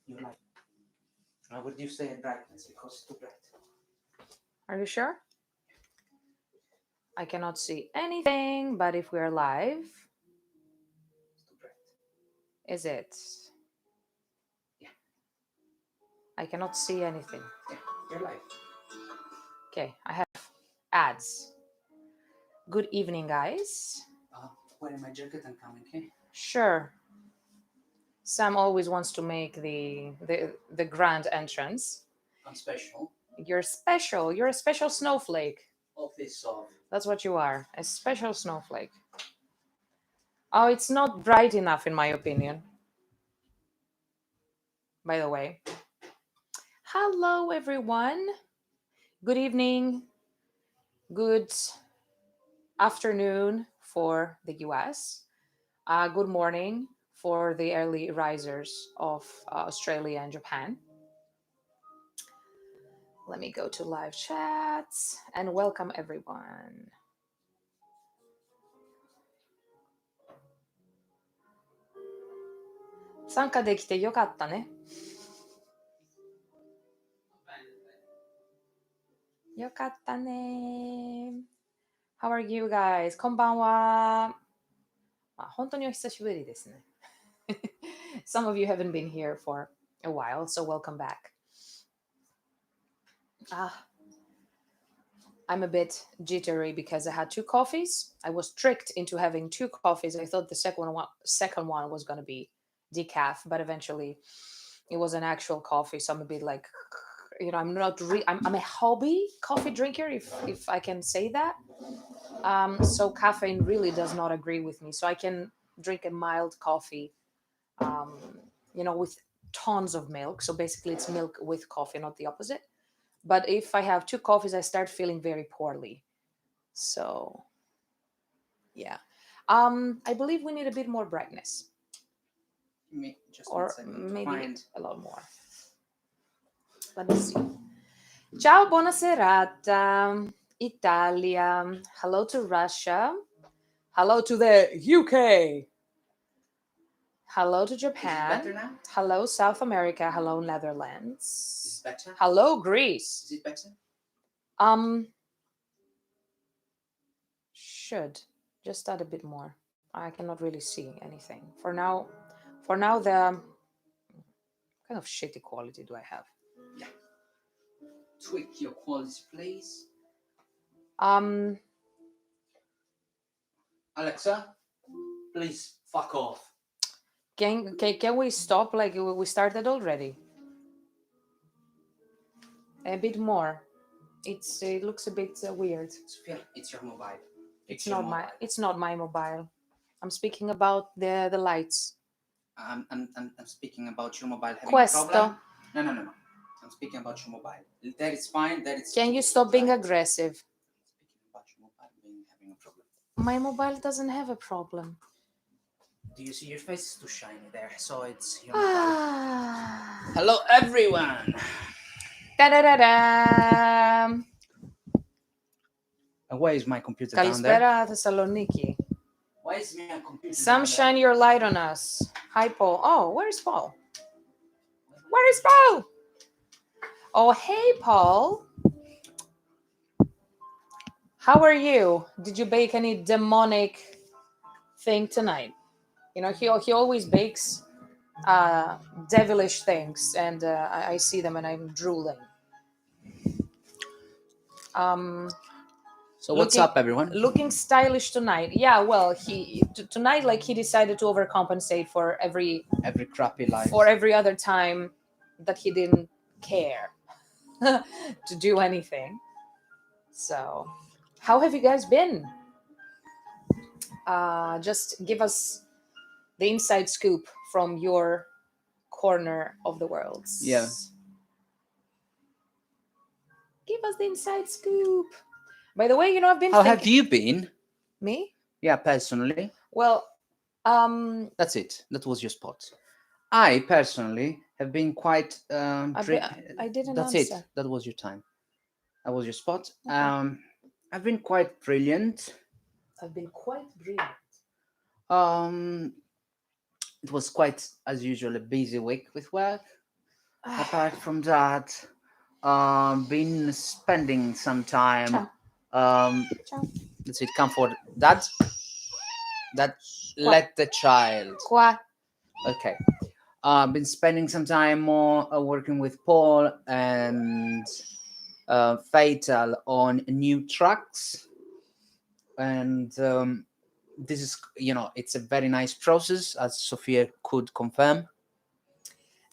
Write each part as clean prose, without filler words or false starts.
your light. I would reduce the brightness because it's too bright. Are you sure? I cannot see anything, but if we're live, It's too bright. is it? Yeah. I cannot see anything. Yeah, you're live. Okay, I have ads. Good evening, guys. Wearing my jacket and coming, okay? Sure. Sam always wants to make the grand entrance. I'm special. You're special. You're a special snowflake. Office of. That's what you are. A special snowflake. Oh, it's not bright enough, in my opinion. By the way. Hello, everyone. Good evening. Good afternoon for the US. Good morning for the early risers of Australia and Japan. Let me go to live chats and welcome everyone. Sanka dekite yokatta ne. Yokatta ne. How are you guys? こんばんは。本当にお久しぶりですね。Some of you haven't been here for a while, so welcome back. I'm a bit jittery because I had 2 coffees. I was tricked into having 2 coffees. I thought the second one was going to be decaf, but eventually it was an actual coffee. So I'm a bit like, I'm not. I'm a hobby coffee drinker, if I can say that. So caffeine really does not agree with me. So I can drink a mild coffee, with tons of milk. So basically, it's milk with coffee, not the opposite. But if I have 2 coffees, I start feeling very poorly. So, yeah. I believe we need a bit more brightness. Or maybe a lot more. Let me see. Ciao, buona serata, Italia. Hello to Russia. Hello to the UK. Hello to Japan. Is it better now? Hello, South America. Hello, Netherlands. Is it better? Hello, Greece. Is it better? Should just add a bit more. I cannot really see anything for now. The kind of shitty quality do I have? Yeah. Tweak your quality, please. Alexa, please fuck off. Can we stop? Like we started already. A bit more. It looks a bit weird. Sophia, it's your mobile. It's not my mobile. I'm speaking about the lights. I'm speaking about your mobile having Questo. a problem. No. I'm speaking about your mobile. That is fine. That is. Can you stop being aggressive? Speaking about your mobile having a problem. My mobile doesn't have a problem. Do you see your face is too shiny there? So it's your mobile. Hello, everyone. Da-da-da-da. Why is my computer down there? Kalispera, Thessaloniki. Why is my computer Some down shine there? your light on us. Hi, Paul. Oh, where's Paul? Where is Paul? Oh, hey, Paul. How are you? Did you bake any demonic thing tonight? He always bakes devilish things, and I see them and I'm drooling. So what's up, everyone? Looking stylish tonight. Yeah, well, tonight, like, he decided to overcompensate for every crappy life. For every other time that he didn't care to do anything. So, how have you guys been? Just give us the inside scoop from your corner of the world. Yeah. Give us the inside scoop. By the way, I've been. How have you been? Me? Yeah, personally. Well, that's it. That was your spot. I personally have been quite. I didn't. That's answer. it. That was your time. That was your spot. Okay. I've been quite brilliant. It was quite, as usual, a busy week with work. Apart from that, been spending some time. Ciao. Um, Ciao. let's see, comfort that Qua. let the child. Qua. Okay. Been spending some time more working with Paul and Fatal on new tracks, and this is, it's a very nice process, as Sophia could confirm.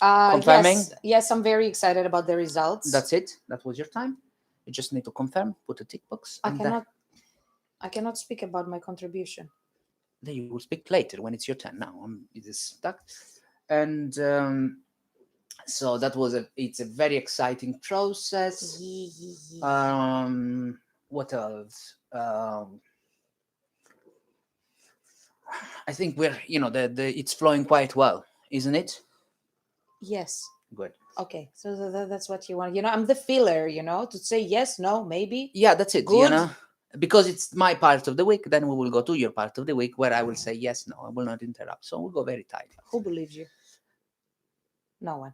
Confirming. Yes, I'm very excited about the results. That's it. That was your time. You just need to confirm, put a tick box. I cannot speak about my contribution. Then you will speak later when it's your turn. Now it is stuck, and so it's a very exciting process. What else? I think we're, it's flowing quite well, isn't it? Yes. Good. Okay, so that's what you want. I'm the filler, to say yes, no, maybe. Yeah, that's it. Good. Because it's my part of the week, then we will go to your part of the week where I will say yes, no, I will not interrupt. So we'll go very tight. Who believes you? No one.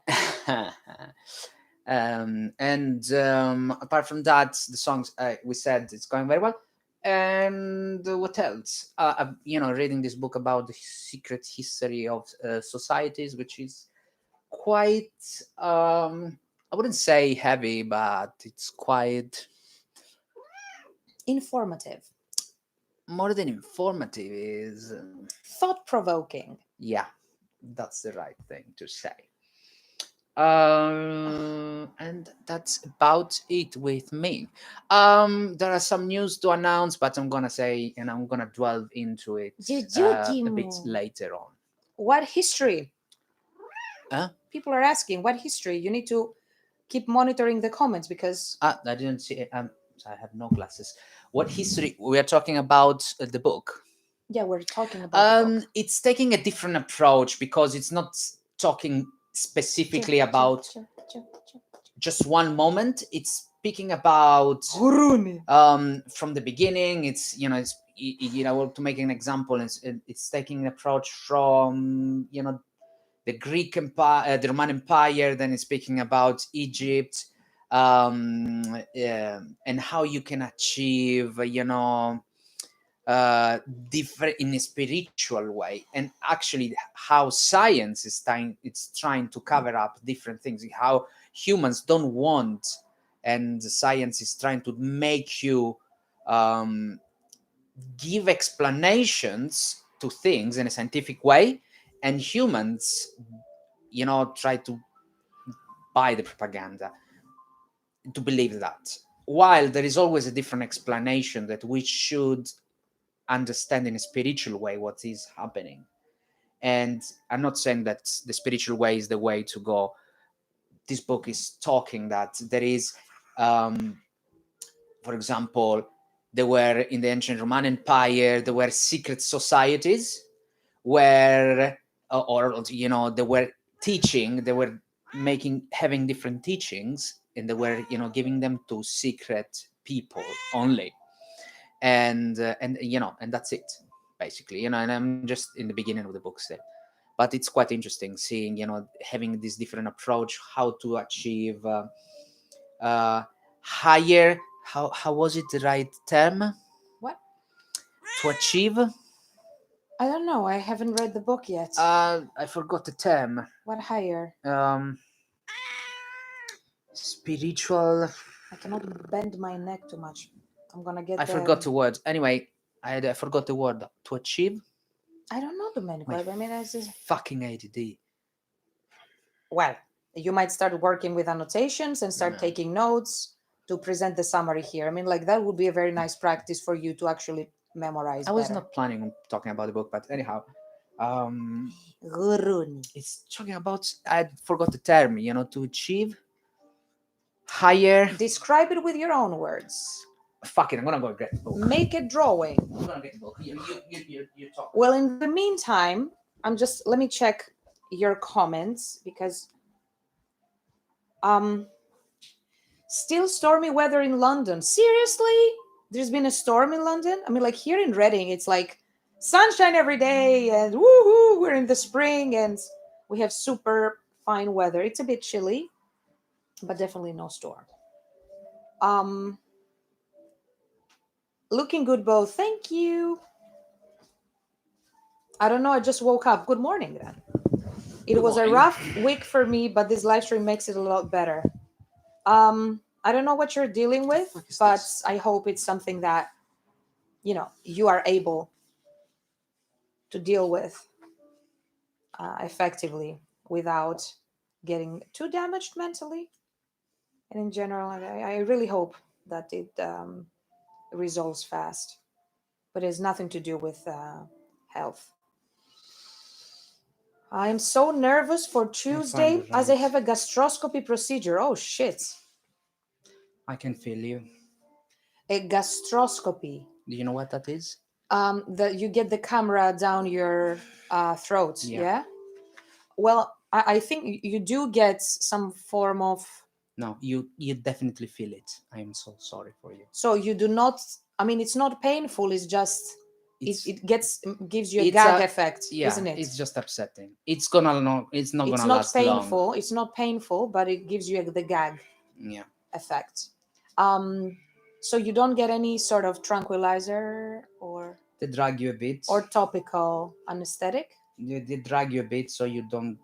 Apart from that, the songs, we said it's going very well. And what else? Reading this book about the secret history of societies, which is quite, I wouldn't say heavy, but it's quite informative. More than informative, is thought-provoking. Yeah, that's the right thing to say. And that's about it with me. There are some news to announce, but I'm gonna say, and I'm gonna delve into it a bit later on. What history? Huh? People are asking what history. You need to keep monitoring the comments because I didn't see it. I have no glasses. What history? We are talking about the book. Yeah, we're talking about the book. It's taking a different approach because it's not talking specifically about just one moment. It's speaking about from the beginning. It's to make an example, it's taking an approach from the Greek Empire, the Roman Empire. Then it's speaking about Egypt, and how you can achieve different in a spiritual way, and actually how science is trying to cover up different things, how humans don't want, and science is trying to make you give explanations to things in a scientific way, and humans try to buy the propaganda to believe that, while there is always a different explanation that we should understand in a spiritual way what is happening. And I'm not saying that the spiritual way is the way to go. This book is talking that there is, for example, there were in the ancient Roman Empire, there were secret societies where, they were teaching, they were having different teachings, and they were, giving them to secret people only. And that's it, basically, and I'm just in the beginning of the book still, but it's quite interesting seeing, having this different approach, how to achieve higher, how was it the right term? What? To achieve? I don't know, I haven't read the book yet. I forgot the term. What higher? Spiritual. I cannot bend my neck too much. I'm gonna get. I forgot the word. Anyway, I forgot the word. To achieve. I don't know, Domenico. I mean, it's just fucking ADD. Well, you might start working with annotations and start taking notes to present the summary here. I mean, like that would be a very nice practice for you to actually memorize. I was not planning on talking about the book, but anyhow, it's talking about. I forgot the term. To achieve. Higher. Describe it with your own words. Fuck it, I'm gonna go get the book. Make a drawing. I'm gonna get the book. You talk. Well, in the meantime, let me check your comments because still stormy weather in London. Seriously? There's been a storm in London? I mean, like here in Reading, it's like sunshine every day and woohoo, we're in the spring and we have super fine weather. It's a bit chilly, but definitely no storm. Um, looking good, both. Thank you. I don't know. I just woke up. Good morning, then. It Good was a morning. rough week for me, but this live stream makes it a lot better. I don't know what you're dealing with, fuck is but this? I hope it's something that you are able to deal with effectively without getting too damaged mentally. And in general, I really hope that it resolves fast. But it has nothing to do with health. I am so nervous for Tuesday as I have a gastroscopy procedure. Oh shit. I can feel you. A gastroscopy. Do you know what that is? That you get the camera down your throat. Yeah. Yeah. Well, I think you do get some form of. No, you definitely feel it. I am so sorry for you. So you do not. I mean, it's not painful. It's just It's it gives you a it's gag effect, yeah, isn't it? it's just upsetting. It's gonna no, it's not It's gonna not last long. painful. It's not painful, but it gives you the gag Yeah. effect. So you don't get any sort of tranquilizer or They drag you a bit. topical anesthetic. They drag you a bit so you don't.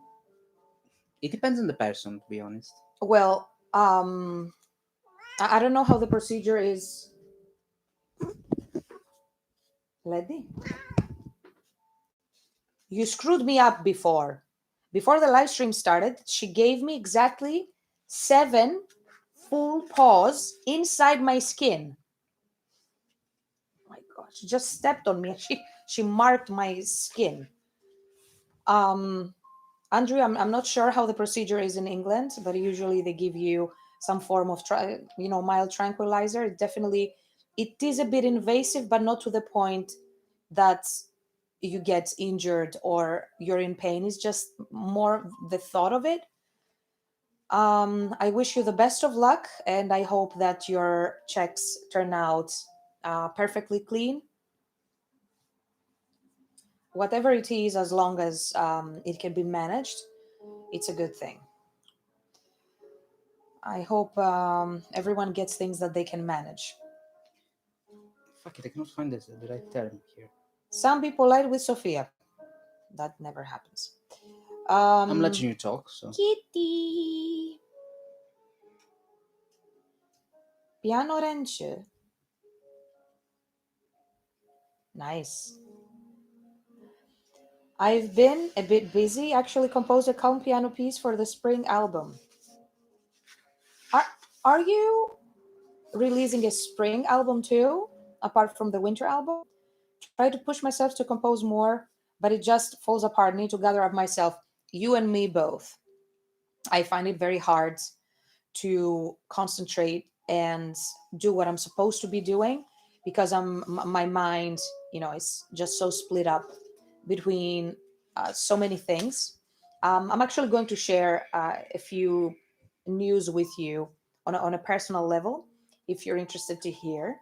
It depends on the person, to be honest. Well, I don't know how the procedure is. Lady, you screwed me up before. Before the live stream started, she gave me exactly 7 full paws inside my skin. Oh my God, she just stepped on me. She marked my skin. Andrew, I'm not sure how the procedure is in England, but usually they give you some form of mild tranquilizer. It is a bit invasive, but not to the point that you get injured or you're in pain. It's just more the thought of it. I wish you the best of luck, and I hope that your checks turn out perfectly clean. Whatever it is, as long as it can be managed, it's a good thing. I hope everyone gets things that they can manage. Fuck it, I cannot find the right term here. Some people lied with Sophia. That never happens. I'm letting you talk, so. Kitty. Piano ręczy. Nice. I've been a bit busy. Actually composed a calm piano piece for the spring album. Are you releasing a spring album too, apart from the winter album? Try to push myself to compose more, but it just falls apart. I need to gather up myself. You and me both. I find it very hard to concentrate and do what I'm supposed to be doing because my mind, is just so split up between so many things. I'm actually going to share a few news with you on a personal level if you're interested to hear.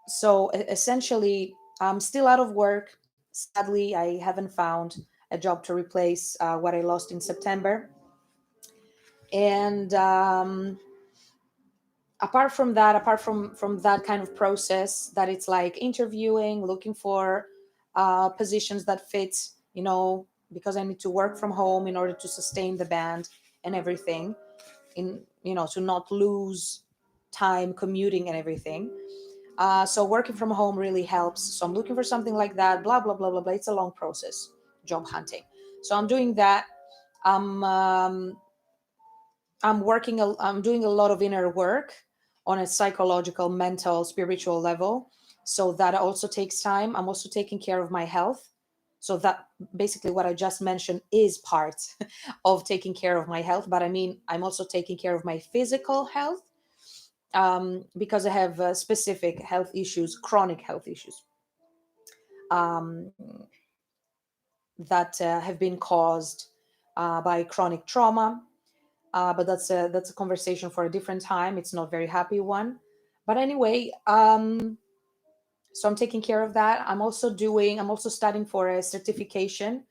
So essentially, I'm still out of work. Sadly, I haven't found a job to replace what I lost in September. And apart from that kind of process, that it's like interviewing, looking for positions that fit, because I need to work from home in order to sustain the band and everything, in to not lose time commuting and everything. So working from home really helps. So I'm looking for something like that. Blah blah blah blah blah. It's a long process, job hunting. So I'm doing that. I'm um, I'm doing a lot of inner work on a psychological, mental, spiritual level. So that also takes time. I'm also taking care of my health. So that basically what I just mentioned is part of taking care of my health. But I mean, I'm also taking care of my physical health because I have specific health issues, chronic health issues um, that have been caused by chronic trauma. But that's a conversation for a different time. It's not a very happy one. But anyway, so I'm taking care of that. I'm also studying for a certification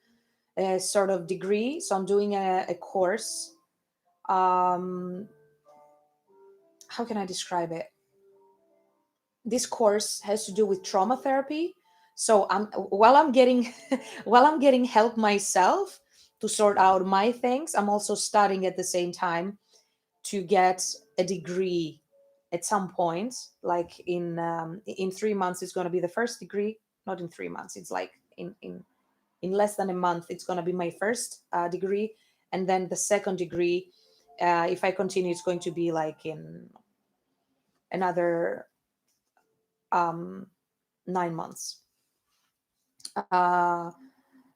sort of degree. So I'm doing a course. Um, how can I describe it? This course has to do with trauma therapy. So I'm while I'm getting while I'm getting help myself to sort out my things, I'm also studying at the same time to get a degree at some point. Like in 3 months, it's going to be the first degree. Not in 3 months. It's like in less than a month, it's going to be my first degree, and then the second degree, if I continue, it's going to be like in another um, 9 months. Uh,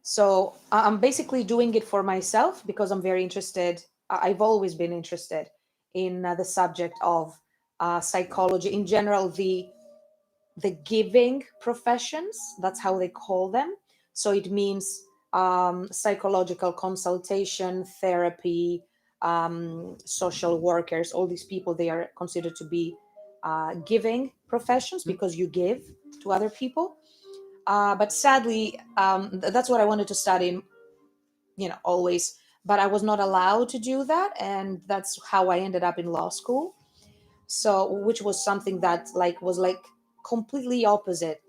so I'm basically doing it for myself because I'm very interested. I've always been interested in the subject of psychology in general, the giving professions. That's how they call them. So it means psychological consultation, therapy, social workers. All these people, they are considered to be giving professions because you give to other people. But sadly, that's what I wanted to study, always. But I was not allowed to do that, and that's how I ended up in law school. So, which was something that was completely opposite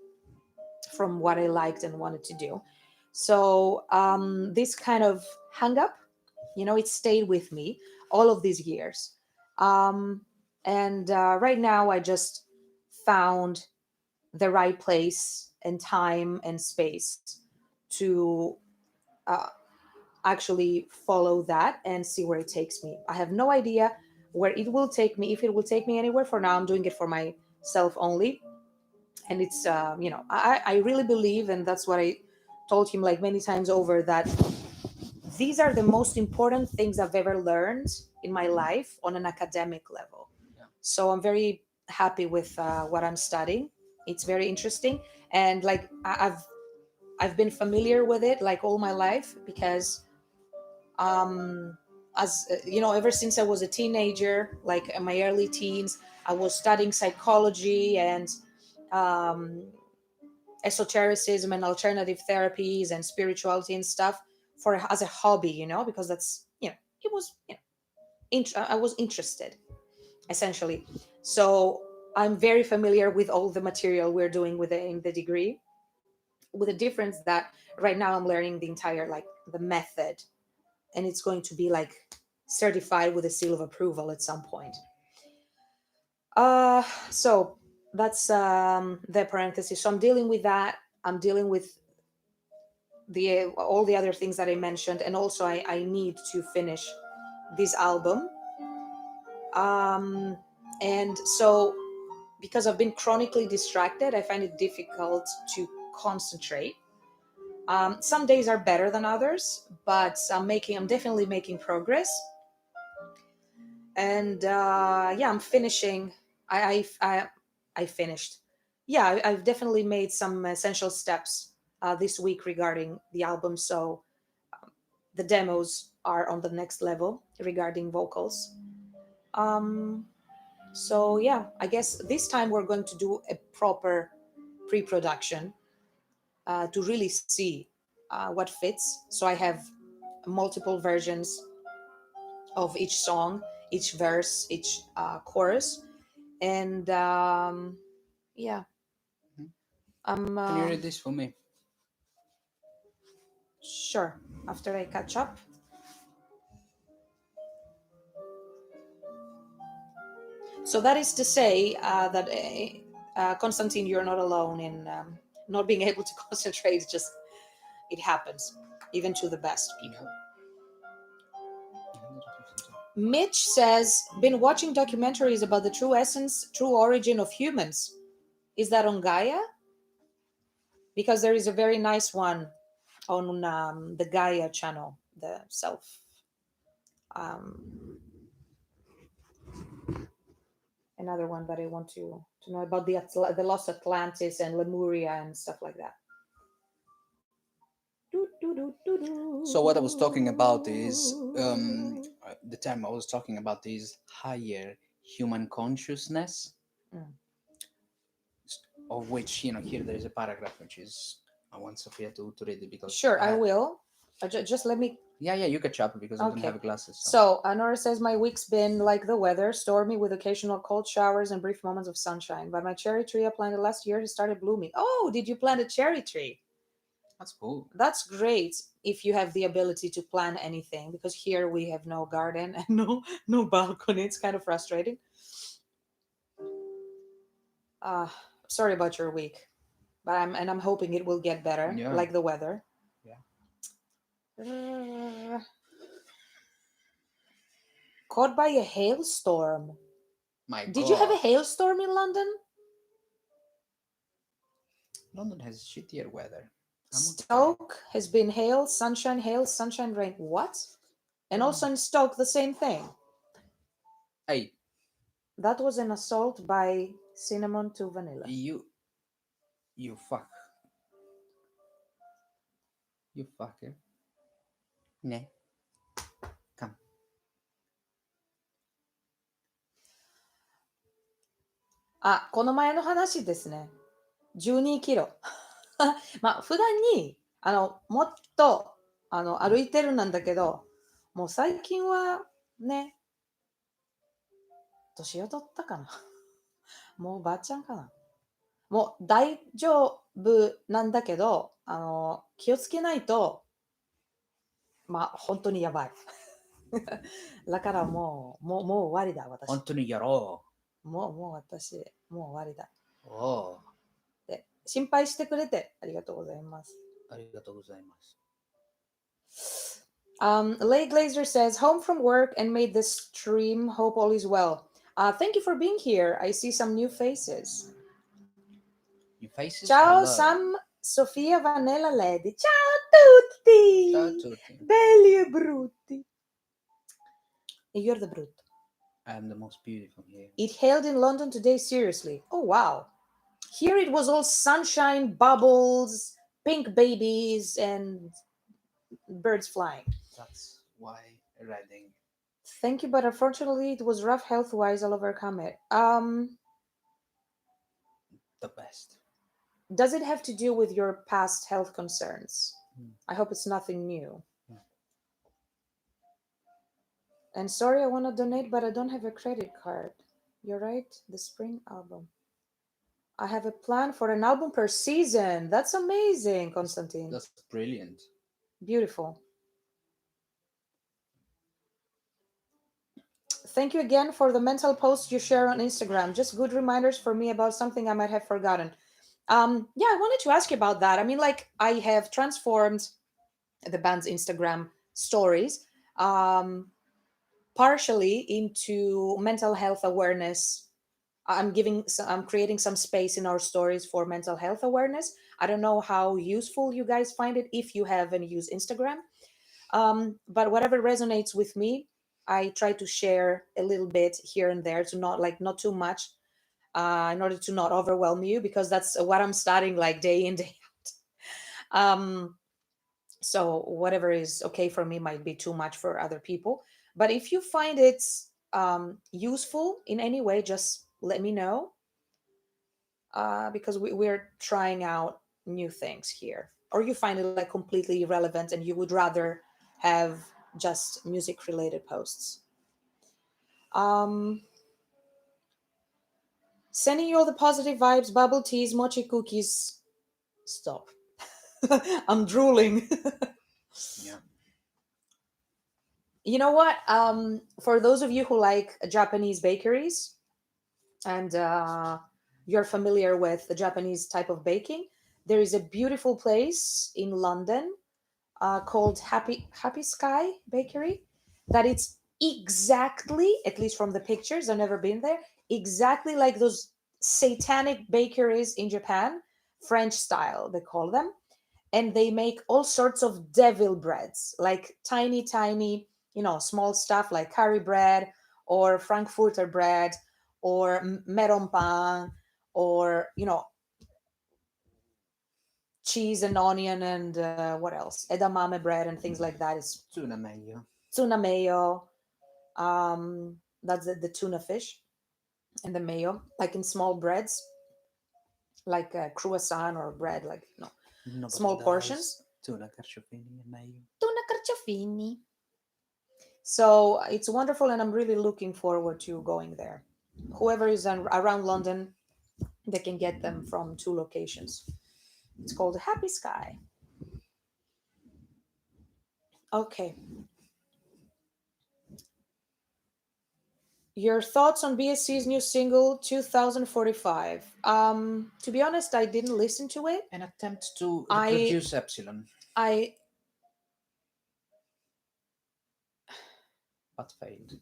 from what I liked and wanted to do. So, this kind of hung up, it stayed with me all of these years. Um, and right now, I just found the right place and time and space to uh, actually follow that and see where it takes me. I have no idea where it will take me, if it will take me anywhere. For now, I'm doing it for myself only. And it's, I really believe, and that's what I told him like many times over, that these are the most important things I've ever learned in my life on an academic level. Yeah. So I'm very happy with what I'm studying. It's very interesting. And like I've been familiar with it like all my life because um as ever since I was a teenager, like in my early teens, I was studying psychology and um esotericism and alternative therapies and spirituality and stuff for as a hobby, because that's it was I was interested essentially. So I'm very familiar with all the material we're doing in the degree, with the difference that right now I'm learning the entire like the method, and it's going to be like certified with a seal of approval at some point. So that's the parenthesis. So I'm dealing with that. I'm dealing with the all the other things that I mentioned, and also I need to finish this album. And so because I've been chronically distracted, I find it difficult to concentrate. Some days are better than others, but I'm definitely making progress. And yeah, I'm finishing. I finished. Yeah, I've definitely made some essential steps this week regarding the album. So the demos are on the next level regarding vocals. Um, so yeah, I guess this time we're going to do a proper pre-production to really see what fits. So I have multiple versions of each song, each verse, each chorus, and yeah, Mhm. I'm Can you read this for me? sure. After I catch up. So that is to say that Constantine, you're not alone in not being able to concentrate. It's just it happens, even to the best people. Yeah. Mitch says, been watching documentaries about the true essence, true origin of humans. Is that on Gaia? Because there is a very nice one on the Gaia channel, the self. Um, Another one that I want to know about the lost Atlantis and Lemuria and stuff like that. So what I was talking about is the term I was talking about is higher human consciousness, Mm. of which here there is a paragraph which is I want Sophia to read it because Sure, I will. Just let me. Yeah, you catch up because I don't Okay. have glasses. So Nora says my week's been like the weather, stormy with occasional cold showers and brief moments of sunshine. But my cherry tree I planted last year has started blooming. Oh, did you plant a cherry tree? That's cool. That's great if you have the ability to plant anything, because here we have no garden and no balcony. It's kind of frustrating. Uh Sorry about your week, but I'm hoping it will get better, Yeah, like the weather. yeah. Uh, Caught by a hailstorm. My Did you have a God, hailstorm in London? London has shittier weather. I'm okay. Stoke has been hail, sunshine, rain. What? And Yeah. also in Stoke, the same thing. Hey, That was an assault by cinnamon to vanilla. you fuck, you fucker. Ne, come. あ、この前の話ですね。12キロ。まあ、普段に、もっと、歩いてるなんだけど、もう最近は、ね、年を取ったかな。もうおばあちゃんかな。もう大丈夫なんだけど、気をつけないと、まあ、本当にやばい。だからもう終わりだ、私。本当にやろもう私、もう終わりだ。う。おで、心配してくれてありがとうございます。ー、ありがとうございます。Lay Glazer says, home from work and made this stream. Hope all is well. Thank you for being here. I see some new faces. Your faces? Ciao, Hello. Sam Sophia Vanilla Lady. Ciao tutti! Ciao a tutti. Belli e brutti. E you're the brutto. I am the most beautiful here. It hailed in London today, seriously. Oh, wow. Here it was all sunshine, bubbles, pink babies, and birds flying. That's why Reading. Thank you, but unfortunately it was rough health-wise. I'll overcome it. The best. Does it have to do with your past health concerns? Mm. I hope it's nothing new. Mm. And sorry, I want to donate, but I don't have a credit card. You're right, the spring album. I have a plan for an album per season. That's amazing, Konstantin. That's brilliant. Beautiful. Thank you again for the mental posts you share on Instagram. Just good reminders for me about something I might have forgotten. Yeah, I wanted to ask you about that. I mean, like, I have transformed the band's Instagram stories partially into mental health awareness. I'm creating some space in our stories for mental health awareness. I don't know how useful you guys find it if you have and use Instagram. But whatever resonates with me, I try to share a little bit here and there, to not too much, in order to not overwhelm you, because that's what I'm starting like day in day out. So whatever is okay for me might be too much for other people. But if you find it useful in any way, just let me know, because we're trying out new things here. Or you find it like completely irrelevant and you would rather have just music related posts. Sending you all the positive vibes, bubble teas, mochi cookies. Stop. I'm drooling. Yeah. You know what? For those of you who like Japanese bakeries and you're familiar with the Japanese type of baking, there is a beautiful place in London called Happy Sky Bakery. That it's exactly, at least from the pictures, I've never been there, exactly like those satanic bakeries in Japan, French style, they call them. And they make all sorts of devil breads, like tiny, tiny, small stuff like curry bread or Frankfurter bread or meron pan, or, cheese and onion and what else? Edamame bread and things like that. Is Tuna mayo. tuna mayo. That's the tuna fish and the mayo, like in small breads, like a croissant or bread, like Nobody small does portions. tuna carciofini and mayo. Tuna carciofini. So it's wonderful, and I'm really looking forward to going there. Whoever is around London, they can get them from two locations. It's called Happy Sky. Okay. Your thoughts on BSC's new single 2045? To be honest, I didn't listen to it. An attempt to I reproduce Epsilon, I but failed.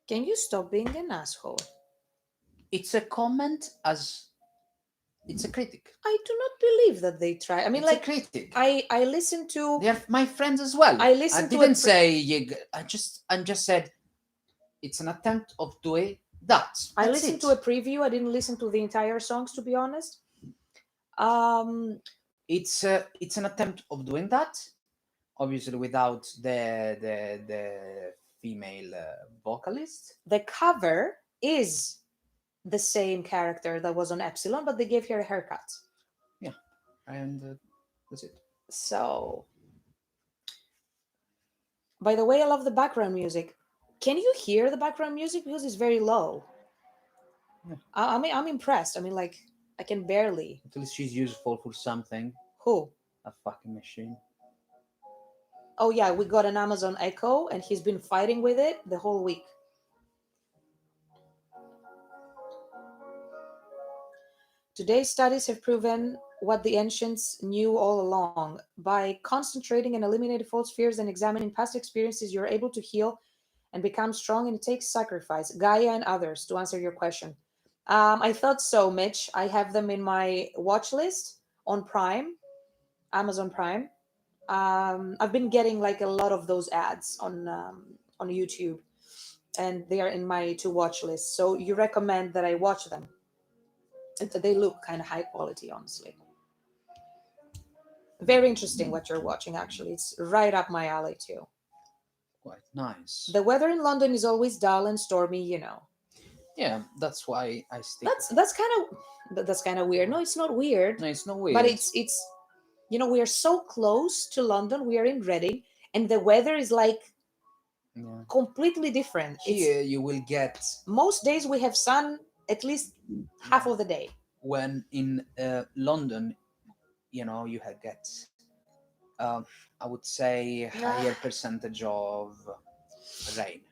Can you stop being an asshole? It's a comment as it's a critic. I do not believe that they try. I mean, It's a like, critic. I listened to They're my friends as well. I listened to a didn't say I just said it's an attempt of doing that. I That's listened it. to a preview. I didn't listen to the entire songs, to be honest. Um, It's an attempt of doing that, obviously without the female vocalist. the cover is the same character that was on Epsilon, but they gave her a haircut. Yeah, and that's it. So, by the way, I love the background music. Can you hear the background music because it's very low? Yeah. I mean, I'm impressed. I mean, like, I can barely. At least she's useful for something. Who? A fucking machine. Oh yeah, we got an Amazon Echo, and he's been fighting with it the whole week. Today's studies have proven what the ancients knew all along. By concentrating and eliminating false fears and examining past experiences, you're able to heal and become strong, and it takes sacrifice. Gaia and others, to answer your question. I thought so, Mitch. I have them in my watch list on Prime, Amazon Prime. I've been getting like a lot of those ads on YouTube, and they are in my to watch list. So you recommend that I watch them? They look kind of high quality, honestly. Very interesting what you're watching. Actually, it's right up my alley too. Quite nice. The weather in London is always dull and stormy. Yeah, that's why I stick. That's kind of weird. No, it's not weird. No, it's not weird. But it's we are so close to London. We are in Reading, and the weather is like completely different. Here you will get Most days we have sun at least half of the day. When in London, you get I would say higher percentage of rain,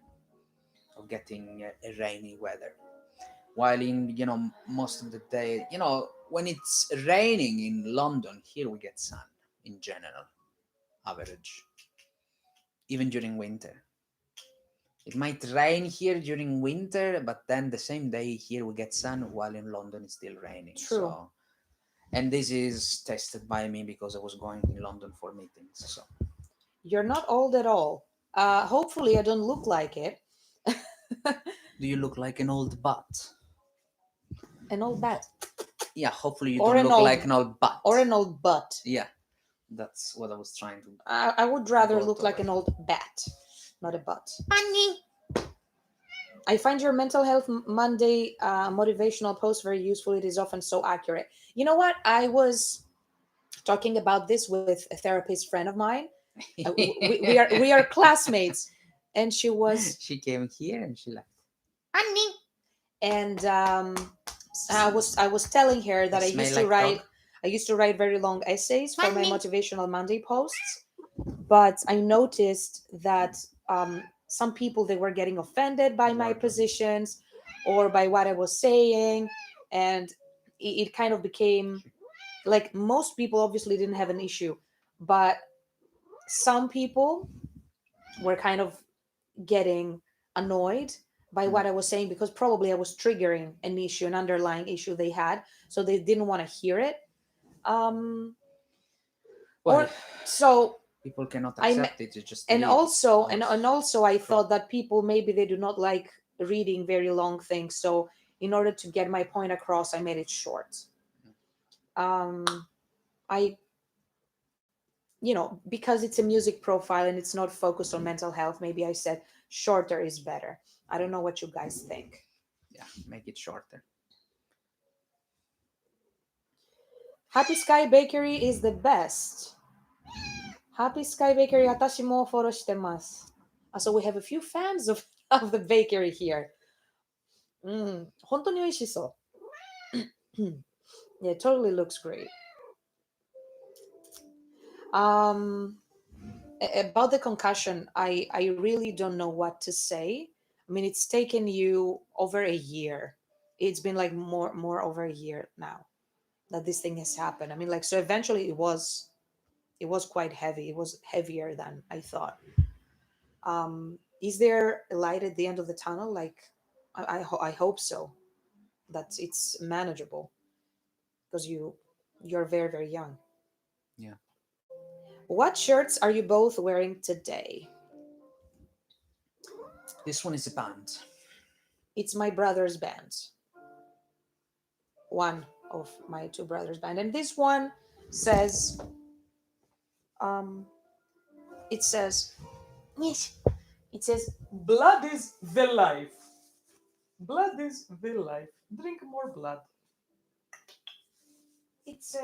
of getting a rainy weather. While in most of the day, when it's raining in London, here we get sun in general, average, even during winter. It might rain here during winter, but then the same day here we get sun, while in London it's still raining. True. So, and this is tested by me because I was going in London for meetings. So You're not old at all. Hopefully, I don't look like it. do you look like an old butt? An old bat. Yeah, hopefully you Or don't an look old- like an old butt. Or an old butt. Yeah, that's what I was trying to. I would rather Go look like toward. an old bat, not a butt. I find your mental health Monday motivational post very useful. It is often so accurate. You know what? I was talking about this with a therapist friend of mine. We are classmates, and she was She came here and she left. and I was telling her that I Smell used to like write dog. I used to write very long essays for my motivational Monday posts, but I noticed that some people, they were getting offended by my positions or by what I was saying, and it kind of became like most people obviously didn't have an issue, but some people were kind of getting annoyed by what I was saying because probably I was triggering an issue, an underlying issue they had, so they didn't want to hear it. Um, Well, so people cannot I accept it. You just and leave. also Or- and also I thought that people, maybe they do not like reading very long things, so in order to get my point across, I made it short. I because it's a music profile and it's not focused on mental health, maybe I said shorter is better. I don't know what you guys think. Yeah, make it shorter. Happy Sky Bakery is the best. Happy Sky Bakery, 私もフォローしてます。So we have a few fans of, of the bakery here. 本当に美味しそう。Yeah, it totally looks great. About the concussion, I really don't know what to say. I mean, it's taken you over a year. It's been like more over a year now that this thing has happened. I mean, like, so eventually it was quite heavy. It was heavier than I thought. Is there a light at the end of the tunnel? Like, I hope so. That it's manageable because you're very very young. Yeah. What shirts are you both wearing today? This one is a band. It's my brother's band. One of my two brothers' band, and this one says, it says, it says, blood is the life. Blood is the life. Drink more blood. It's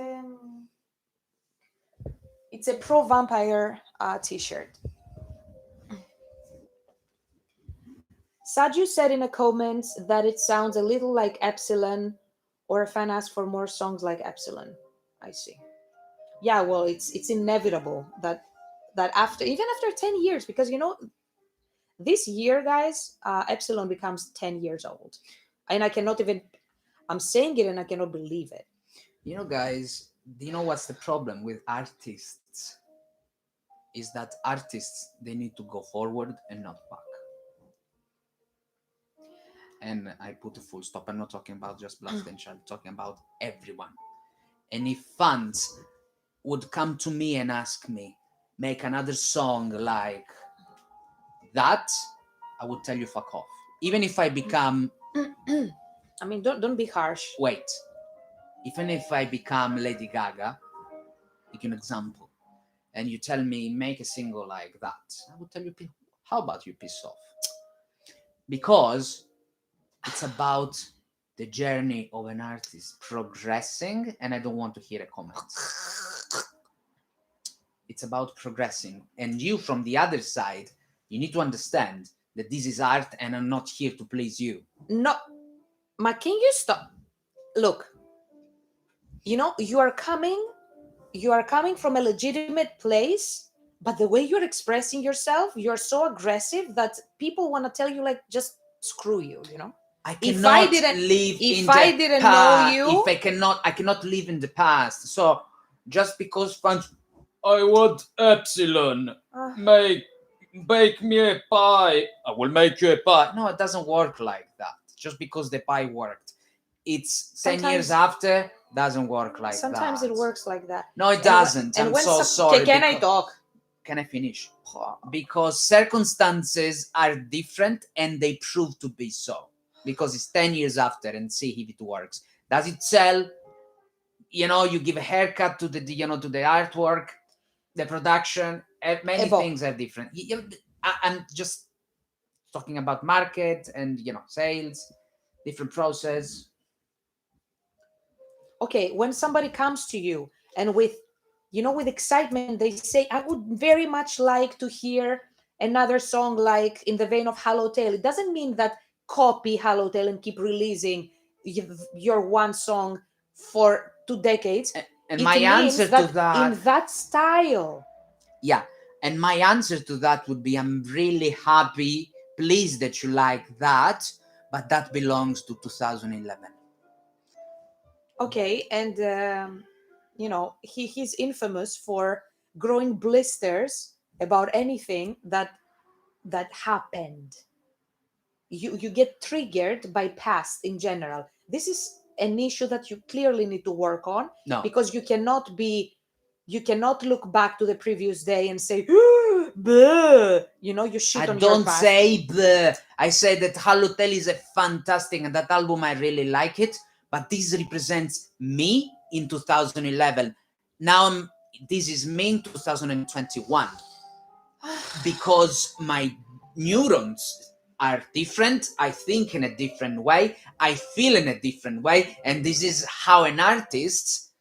a pro vampire t-shirt. Saju said in a comment that it sounds a little like Epsilon, or a fan asked for more songs like Epsilon. I see. Yeah, well, it's inevitable that after, even after 10 years, because this year, guys, Epsilon becomes 10 years old, and I cannot even. I'm saying it, and I cannot believe it. Guys, do you know what's the problem with artists? Is that artists, they need to go forward and not back. And I put a full stop. I'm not talking about just Bloodstained Child, I'm talking about everyone. And if fans would come to me and ask me, make another song like that, I would tell you fuck off. Even if I become I mean, don't be harsh. Wait. Even if I become Lady Gaga, like an example, and you tell me make a single like that, I would tell you, how about you piss off? Because it's about the journey of an artist progressing, and I don't want to hear a comment. It's about progressing, and you from the other side, you need to understand that this is art, and I'm not here to please you. No, can you stop? Look, you are coming from a legitimate place, but the way you're expressing yourself, you're so aggressive that people want to tell you, like, just screw you. I cannot live in the past. I cannot live in the past. So just because fans, I want Epsilon, bake me a pie, I will make you a pie. No, it doesn't work like that. Just because the pie worked, it's 10 years after, doesn't work like that. Sometimes it works like that. No, it doesn't. I'm so sorry. Can I talk? Can I finish? Because circumstances are different, and they prove to be so. Because it's 10 years after, and see if it works. Does it sell? You give a haircut to the to the artwork, the production. Many things are different. I'm just talking about market and sales, different process. Okay, when somebody comes to you and with excitement, they say, I would very much like to hear another song like in the vein of Hello Tale. It doesn't mean that copy Hello Tale and keep releasing your one song for 2 decades. And my answer to that, in that style. Yeah, and my answer to that would be, I'm really happy, pleased that you like that, but that belongs to 2011. Okay, and he's infamous for growing blisters about anything that happened. You get triggered by past in general. This is an issue that you clearly need to work on. No, because you cannot look back to the previous day and say, bleh. You shit on your past. I don't say bleh. I say that Hello Tale is a fantastic, and that album, I really like it. But this represents me in 2011. Now this is me in 2021. Because my neurons are different. I think in a different way. I feel in a different way. And this is how an artist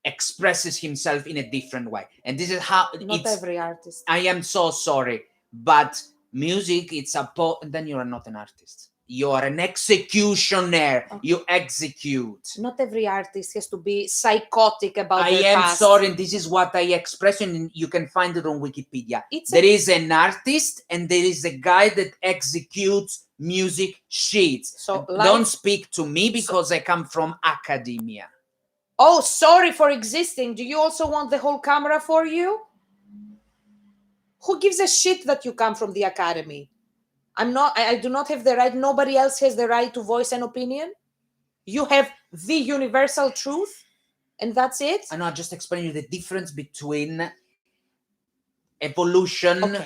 expresses himself in a different way, and this is how Not every artist. I am so sorry, but music, it's then you are not an artist. You are an executioner. Okay. You execute. Not every artist has to be psychotic about I their am past. sorry, and this is what I express, and you can find it on Wikipedia. There is an artist, and there is a guy that executes music sheets. So don't speak to me because I come from academia. Oh, sorry for existing. Do you also want the whole camera for you? Who gives a shit that you come from the academy? I do not have the right. Nobody else has the right to voice an opinion. You have the universal truth, and that's it. I know. I just explain you the difference between evolution,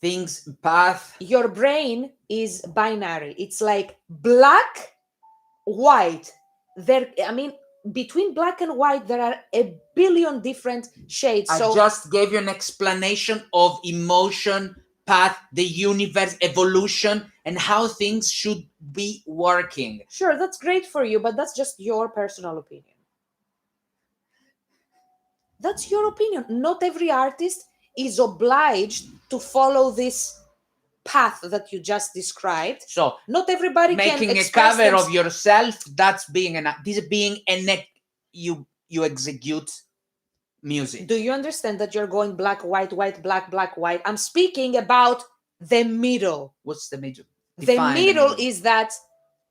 things, path. Your brain is binary. It's like black, white. Between black and white, there are a billion different shades. I just gave you an explanation of emotion, path, the universe, evolution, and how things should be working. Sure, that's great for you, but that's just your personal opinion. That's your opinion. Not every artist is obliged to follow this path that you just described. So not everybody making can a cover of yourself, that's being you execute music. Do you understand that you're going black, white, white, black, black, white? I'm speaking about the middle. What's the middle? The middle is that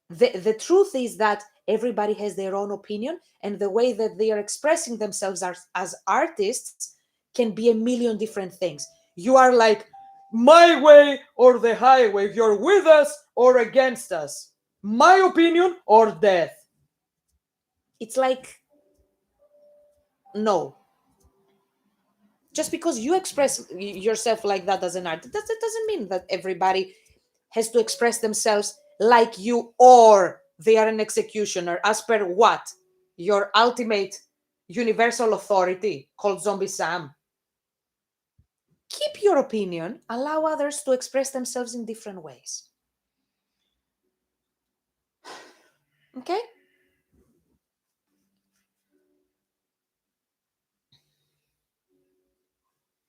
the truth is that everybody has their own opinion, and the way that they are expressing themselves as artists can be a million different things. You are like, my way or the highway. You're with us or against us. My opinion or death. It's like, no. Just because you express yourself like that as an artist, that doesn't mean that everybody has to express themselves like you, or they are an executioner as per what? Your ultimate universal authority called Zombie Sam. Keep your opinion, allow others to express themselves in different ways. Okay?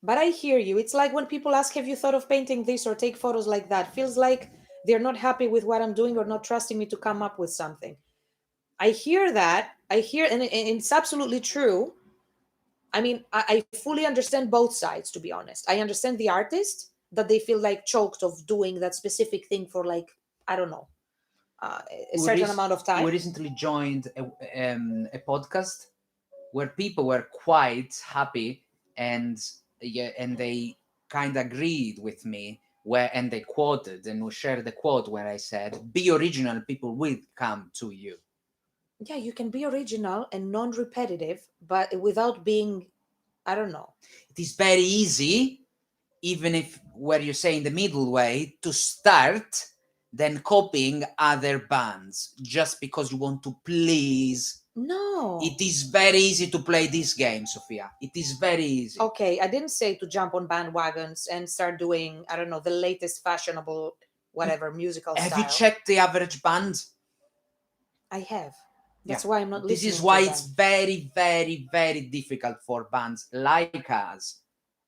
But I hear you. It's like when people ask, have you thought of painting this or take photos like that? Feels like they're not happy with what I'm doing or not trusting me to come up with something. I hear that. And it's absolutely true. I mean, I fully understand both sides, to be honest. I understand the artist, that they feel like choked of doing that specific thing for like, I don't know, a certain amount of time. We recently joined a podcast where people were quite happy and they kind of agreed with me and they quoted and we shared the quote where I said, be original, people will come to you. Yeah, you can be original and non-repetitive, but without being, I don't know. It is very easy, even if where you say in the middle way, to start then copying other bands just because you want to please. No. It is very easy to play this game, Sophia. It is very easy. Okay, I didn't say to jump on bandwagons and start doing, I don't know, the latest fashionable, whatever, musical style. Have you checked the average band? I have. That's why I'm not listening. This is why it's very, very, very difficult for bands like us.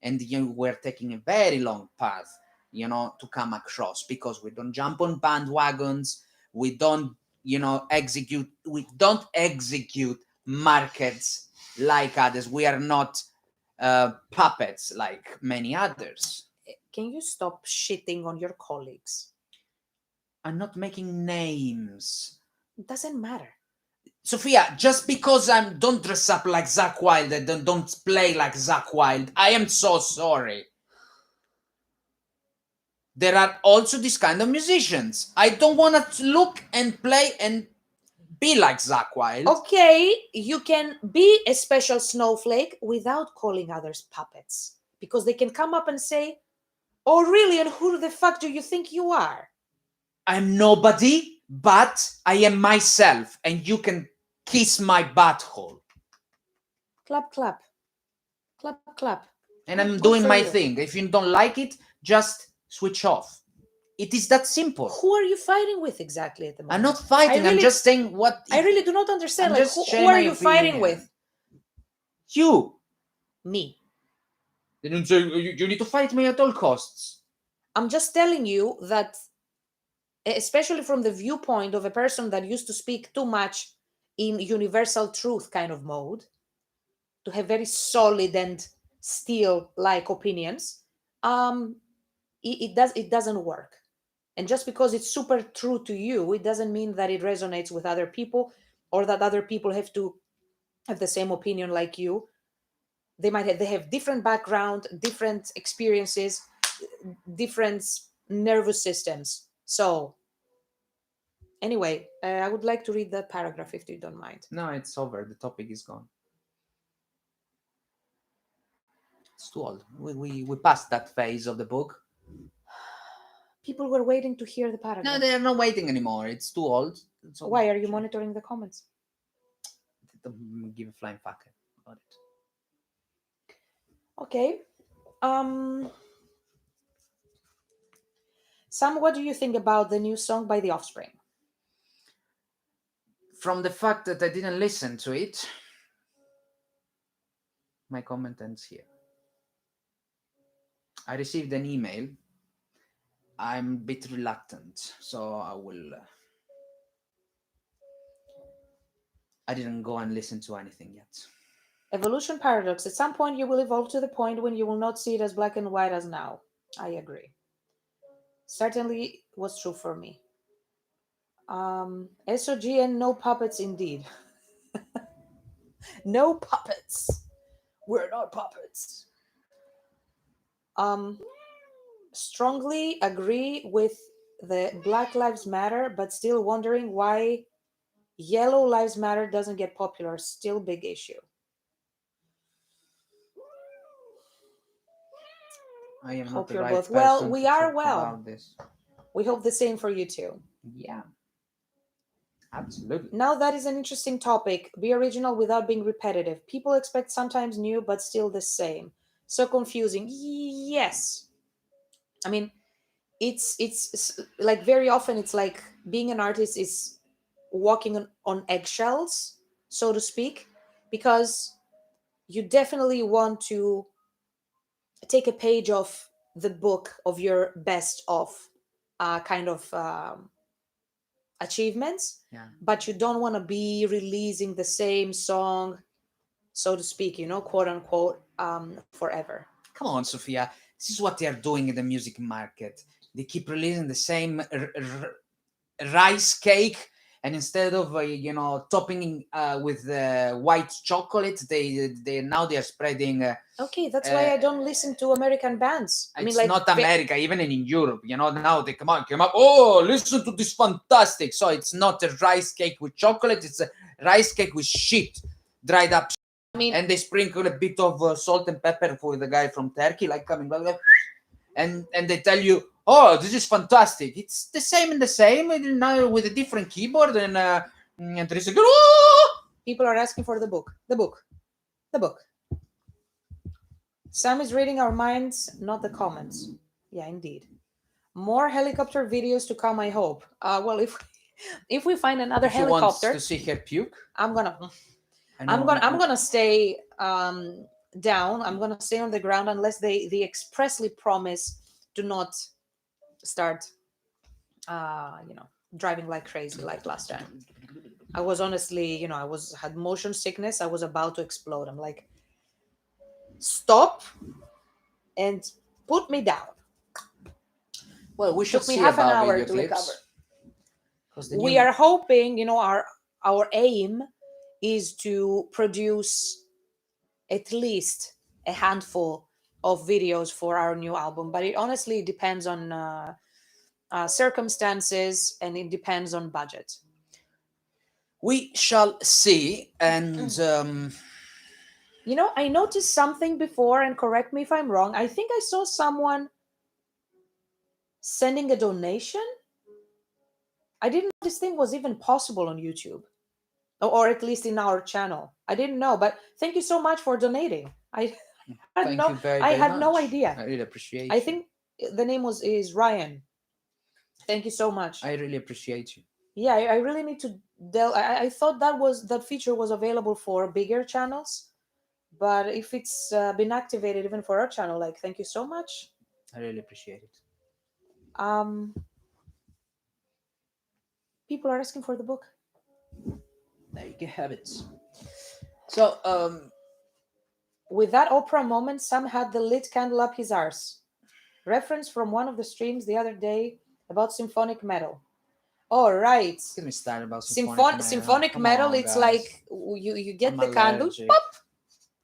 And we're taking a very long path, to come across, because we don't jump on bandwagons. We don't, execute markets like others. We are not puppets like many others. Can you stop shitting on your colleagues? I'm not making names. It doesn't matter. Sophia, just because I don't dress up like Zakk Wylde and don't play like Zakk Wylde, I am so sorry. There are also this kind of musicians. I don't want to look and play and be like Zakk Wylde. Okay, you can be a special snowflake without calling others puppets, because they can come up and say, oh really, and who the fuck do you think you are? I'm nobody, but I am myself, and you can kiss my butthole. Clap, clap. Clap, clap. And I'm doing my thing. If you don't like it, just switch off. It is that simple. Who are you fighting with exactly at the moment? I'm not fighting. I'm just saying what I really do not understand. I'm Like, just who sharing are my you fighting opinion. with? You. Me. They don't say you need to fight me at all costs. I'm just telling you that, especially from the viewpoint of a person that used to speak too much in universal truth kind of mode, to have very solid and steel like opinions, it doesn't work. And just because it's super true to you, it doesn't mean that it resonates with other people, or that other people have to have the same opinion like you. They have different background, different experiences, different nervous systems. So anyway, I would like to read that paragraph if you don't mind. No, it's over. The topic is gone. It's too old. We passed that phase of the book. People were waiting to hear the No, paragraph. they're not waiting anymore. It's too old. So Why are you monitoring the comments? give a flying fuck about it. Okay. Sam, what do you think about the new song by The Offspring? From the fact that I didn't listen to it, my comment ends here. I received an email. I'm a bit reluctant, so I didn't go and listen to anything yet. Evolution paradox. At some point, you will evolve to the point when you will not see it as black and white as now. I agree. Certainly was true for me. SOG and no puppets indeed. No puppets. We're not puppets. Strongly agree with the Black Lives Matter, but still wondering why Yellow Lives Matter doesn't get popular. Still big issue. I am Hope not the you're right both person well. We to are talk well. about this. We hope the same for you too. Yeah, absolutely. Now that is an interesting topic. Be original without being repetitive. People expect sometimes new, but still the same. So confusing. Yes. I mean, it's like very often it's like being an artist is walking on eggshells, so to speak, because you definitely want to take a page of the book of your best of kind of achievements, Yeah. but you don't want to be releasing the same song, so to speak, quote unquote, forever. Come on, Sophia. This is what they are doing in the music market. They keep releasing the same rice cake, and instead of topping with white chocolate, they now they are spreading. Okay, that's why I don't listen to American bands. I mean, It's like, not America, even in Europe. Now they come up. Oh, listen to this fantastic. So it's not a rice cake with chocolate. It's a rice cake with shit, dried up. I mean, And they sprinkle a bit of salt and pepper for the guy from Turkey, like coming back, and they tell you, oh, this is fantastic. It's the same and the same, and now with a different keyboard, and there is a people are asking for the book. The book. The book. Sam is reading our minds, not the comments. Yeah, indeed. More helicopter videos to come, I hope. Well, if we find another If you want helicopter, to see her puke, I'm gonna stay down. I'm gonna stay on the ground unless they expressly promise to not start driving like crazy like last time. I was honestly, had motion sickness. I was about to explode. I'm like, stop and put me down. Well, we should Took me see half an about hour video to clips. recover. 'Cause We are hoping, our aim is to produce at least a handful of videos for our new album, but it honestly depends on circumstances, and it depends on budget. We shall see, and I noticed something before, and correct me if I'm wrong. I think I saw someone sending a donation. I didn't know this thing was even possible on YouTube, or at least in our channel. I didn't know, but thank you so much for donating. I thank you very, I very had no much. idea. I really appreciate I you. think the name is Ryan. Thank you so much. I really appreciate you. Yeah, I really need to I thought that feature was available for bigger channels, but if it's been activated even for our channel, like, thank you so much. I really appreciate it. Um, people are asking for the book. There you can have it. So, With that Oprah moment, Sam had the lit candle up his arse. Reference from one of the streams the other day about symphonic metal. All right. get me started about symphonic metal. Symphonic Come metal, on, it's guys. like you get I'm the candle, allergic. pop,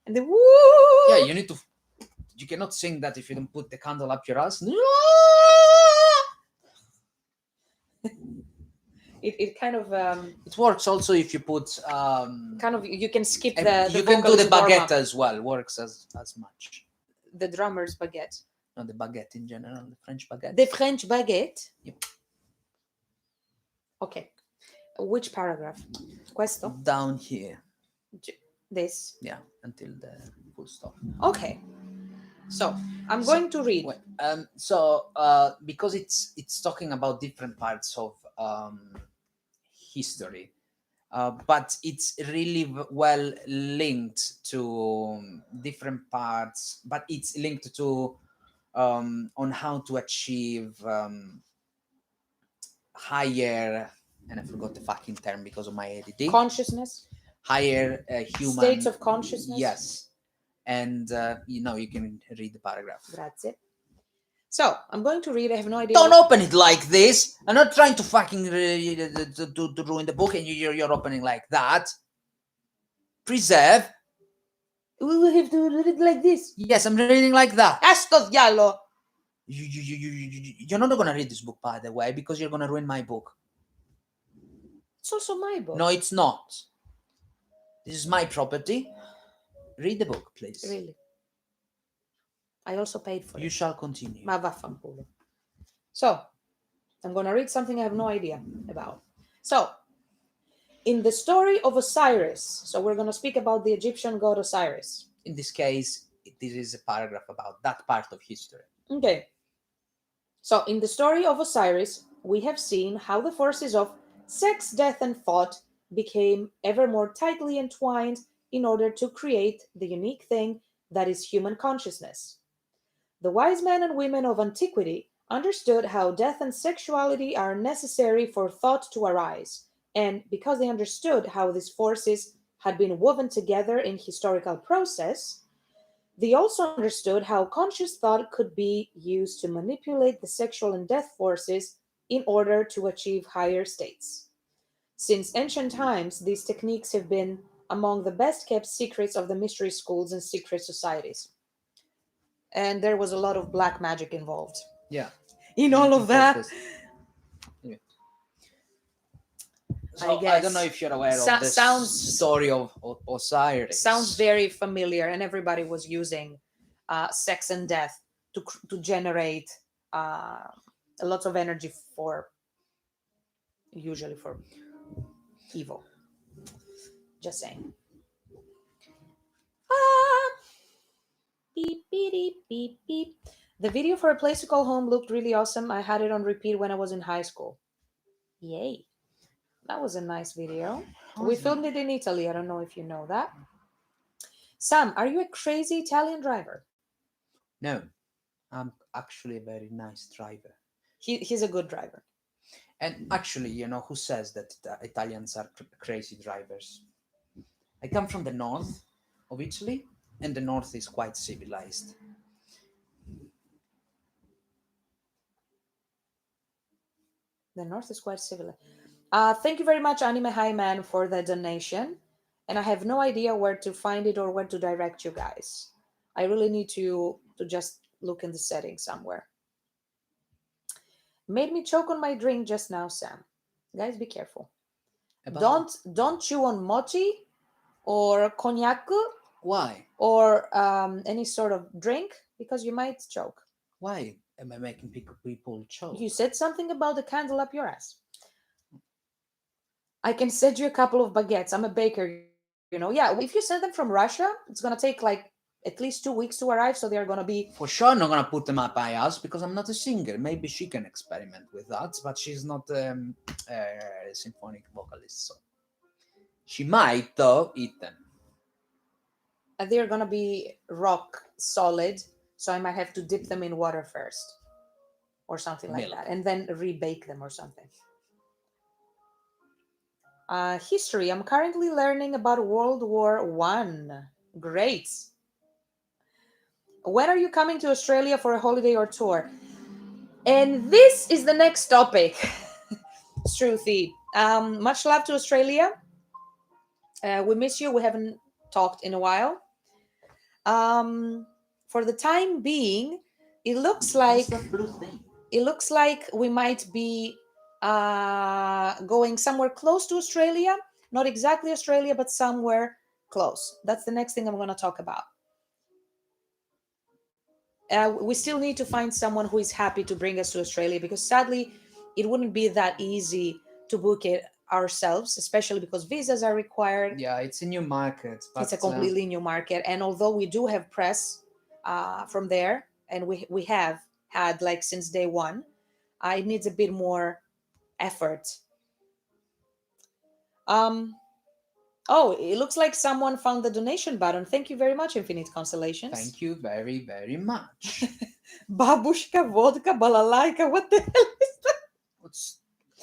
and then woo. Yeah, you need to. You cannot sing that if you don't put the candle up your ass. It kind of It works also if you put. kind of you can skip you the can do the vocalist warm-up. baguette as well. Works as much. The drummer's baguette. Not the baguette in general, the French baguette. The French baguette. Yep. Okay. Which paragraph? Questo? Down here. This. Yeah, until the full stop. Okay. So I'm going to read. Because it's talking about different parts of history, but it's really well linked to different parts. But it's linked to on how to achieve higher, and I forgot the fucking term because of my ADD. Consciousness. Higher human States of consciousness. Yes, and you can read the paragraph. Grazie. So I'm going to read. I have no idea. Don't open it like this. I'm not trying to fucking to ruin the book, and you're opening like that. Preserve. We will have to read it like this. Yes, I'm reading like that. Esto diallo. You're not gonna read this book, by the way, because you're gonna ruin my book. It's also my book. No, it's not. This is my property. Read the book, please. Really? I also paid for it. You shall continue. Ma vaffanculo. So, I'm going to read something I have no idea about. So, in the story of Osiris, so we're going to speak about the Egyptian god Osiris. In this case, this is a paragraph about that part of history. Okay. So, in the story of Osiris, we have seen how the forces of sex, death, and thought became ever more tightly entwined in order to create the unique thing that is human consciousness. The wise men and women of antiquity understood how death and sexuality are necessary for thought to arise, and because they understood how these forces had been woven together in historical process, they also understood how conscious thought could be used to manipulate the sexual and death forces in order to achieve higher states. Since ancient times, these techniques have been among the best kept secrets of the mystery schools and secret societies. And there was a lot of black magic involved. Yeah. In all of that. Yeah. So, I don't know if you're aware of the story of Osiris. Sounds very familiar, and everybody was using sex and death to generate a lot of energy usually for evil. Just saying. Beep, beep, beep, beep. The video for A Place to Call Home looked really awesome. I had it on repeat when I was in high school. Yay. That was a nice video. Awesome. We filmed it in Italy. I don't know if you know that. Sam, are you a crazy Italian driver? No. I'm actually a very nice driver. He's a good driver. And actually, who says that Italians are crazy drivers? I come from the north of Italy, and the north is quite civilized. The north is quite civilized. Thank you very much, Anime High Man, for the donation. And I have no idea where to find it or where to direct you guys. I really need to just look in the settings somewhere. Made me choke on my drink just now, Sam. Guys, be careful. Don't chew on mochi or cognac. Why? Or any sort of drink, because you might choke. Why am I making people choke? You said something about the candle up your ass. I can send you a couple of baguettes. I'm a baker, Yeah, if you send them from Russia, it's going to take like at least 2 weeks to arrive. So they're gonna be For sure, not gonna put them up by us because I'm not a singer. Maybe she can experiment with that, but she's not a symphonic vocalist, so she might though eat them. they're gonna be rock solid. So I might have to dip them in water first, or something like Milk. that, and then rebake them or something. History. I'm currently learning about World War One. Great. When are you coming to Australia for a holiday or tour? And this is the next topic. Truthy. Much love to Australia. We miss you. We haven't talked in a while. For the time being, it looks like What's that blue thing? we might be going somewhere close to Australia. Not exactly Australia, but somewhere close. That's the next thing I'm going to talk about. We still need to find someone who is happy to bring us to Australia, because sadly, it wouldn't be that easy to book it ourselves, especially because visas are required. Yeah, it's a new market. But, It's a completely new market, and although we do have press from there, and we have had like since day one, it needs a bit more effort. Oh, it looks like someone found the donation button. Thank you very much, Infinite Constellations. thank you very, very much. Babushka, vodka, balalaika. What the hell is that?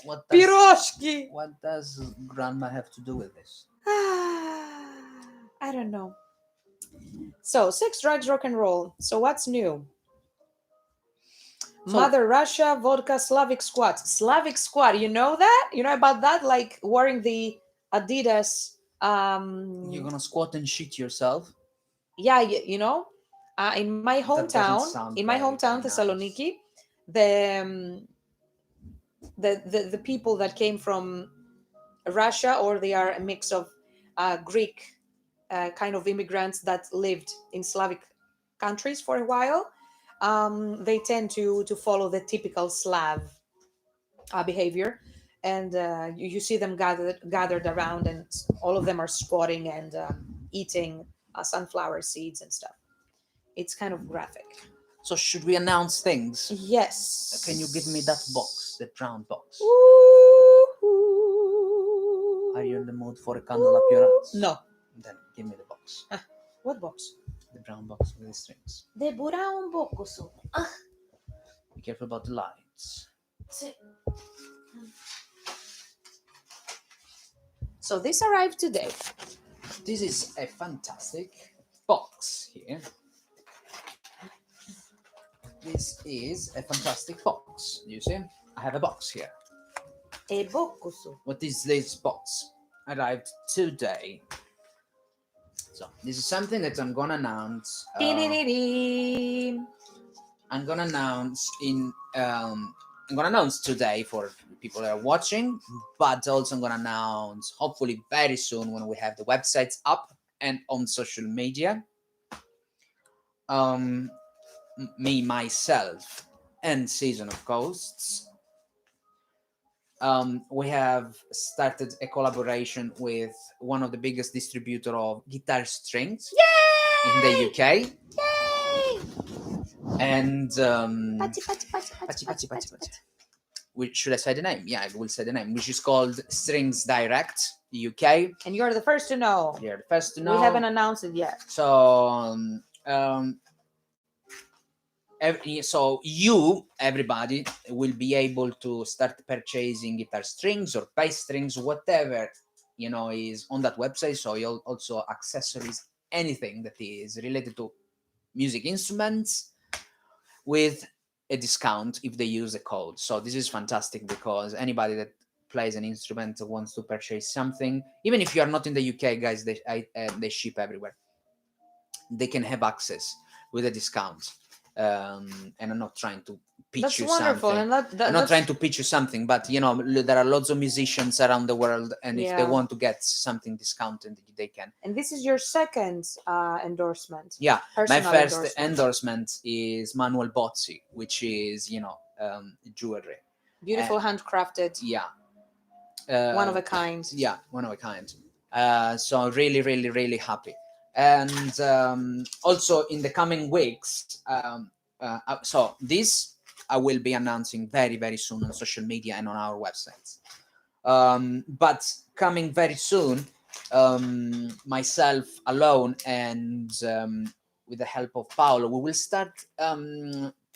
What does Piroshki. what does grandma have to do with this? I don't know. So, sex, drugs, rock and roll. So, what's new? So- Mother Russia, vodka, Slavic squad. Slavic squad. You know that? You know about that? Like wearing the Adidas. You're gonna squat and shit yourself? Yeah, you know, in my That doesn't hometown, sound in my very, hometown, very nice. Thessaloniki, the people that came from Russia, or they are a mix of Greek kind of immigrants that lived in Slavic countries for a while. They tend to follow the typical Slav behavior, and you see them gathered around, and all of them are squatting and eating sunflower seeds and stuff. It's kind of graphic. So should we announce things? Yes. Can you give me that box, that brown box? Woo-hoo. Are you in the mood for a candle up your ass? No. Then give me the box. What box? The brown box with the strings. The brown box. Be careful about the lights. So this arrived today. This is a fantastic box here. This is a fantastic box. You see? I have a box here. A box. What is this box? Arrived today. So this is something that I'm gonna announce. I'm gonna announce today for people that are watching, but also I'm gonna announce hopefully very soon when we have the websites up and on social media. Me, myself, and Season of Ghosts. We have started a collaboration with one of the biggest distributor of guitar strings in the UK. Yay! And Pachi, pachi, pachi, pachi, pachi, pachi, pachi. should I say the name? Yeah, I will say the name, which is called Strings Direct UK. And you're the first to know. You're the first to know. We haven't announced it yet. So, everybody will be able to start purchasing guitar strings or bass strings, whatever is on that website. So you'll also accessories, anything that is related to music instruments, with a discount if they use a code. So this is fantastic because anybody that plays an instrument wants to purchase something, even if you are not in the UK, guys, they ship everywhere. They can have access with a discount. And I'm not trying to pitch That's you wonderful. something. And I'm not trying to pitch you something, but there are lots of musicians around the world, and if they Yeah. want to get something discounted, they can. And this is your second endorsement. Yeah, my Personal first endorsement is Manuel Bozzi, which is jewelry. Beautiful handcrafted. Yeah, One of a kind. Yeah, one of a kind. So really, really, really happy. And also in the coming weeks, so this I will be announcing very, very soon on social media and on our websites. But coming very soon, myself alone and with the help of Paolo, we will start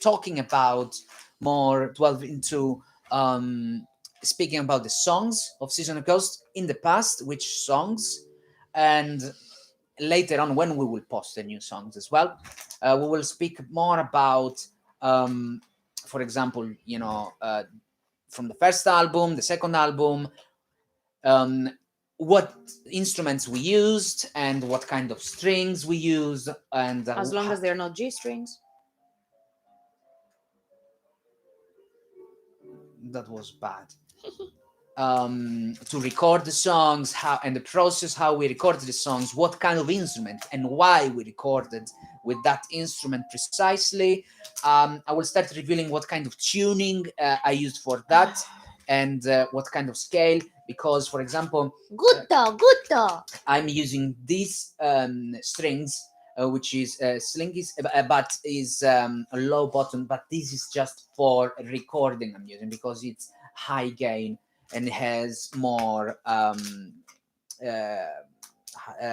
talking about more, delve into speaking about the songs of Season of Ghost in the past, which songs, and later on when we will post the new songs as well, we will speak more about, for example, from the first album, the second album, what instruments we used and what kind of strings we used, and As long as they're not G strings. that was bad. To record the songs, how and the process, how we recorded the songs, what kind of instrument and why we recorded with that instrument precisely. I will start revealing what kind of tuning I used for that, and what kind of scale, because for example, Gutta. I'm using these strings, which is slinky, but is a low bottom, but this is just for recording I'm using, because it's high gain and has more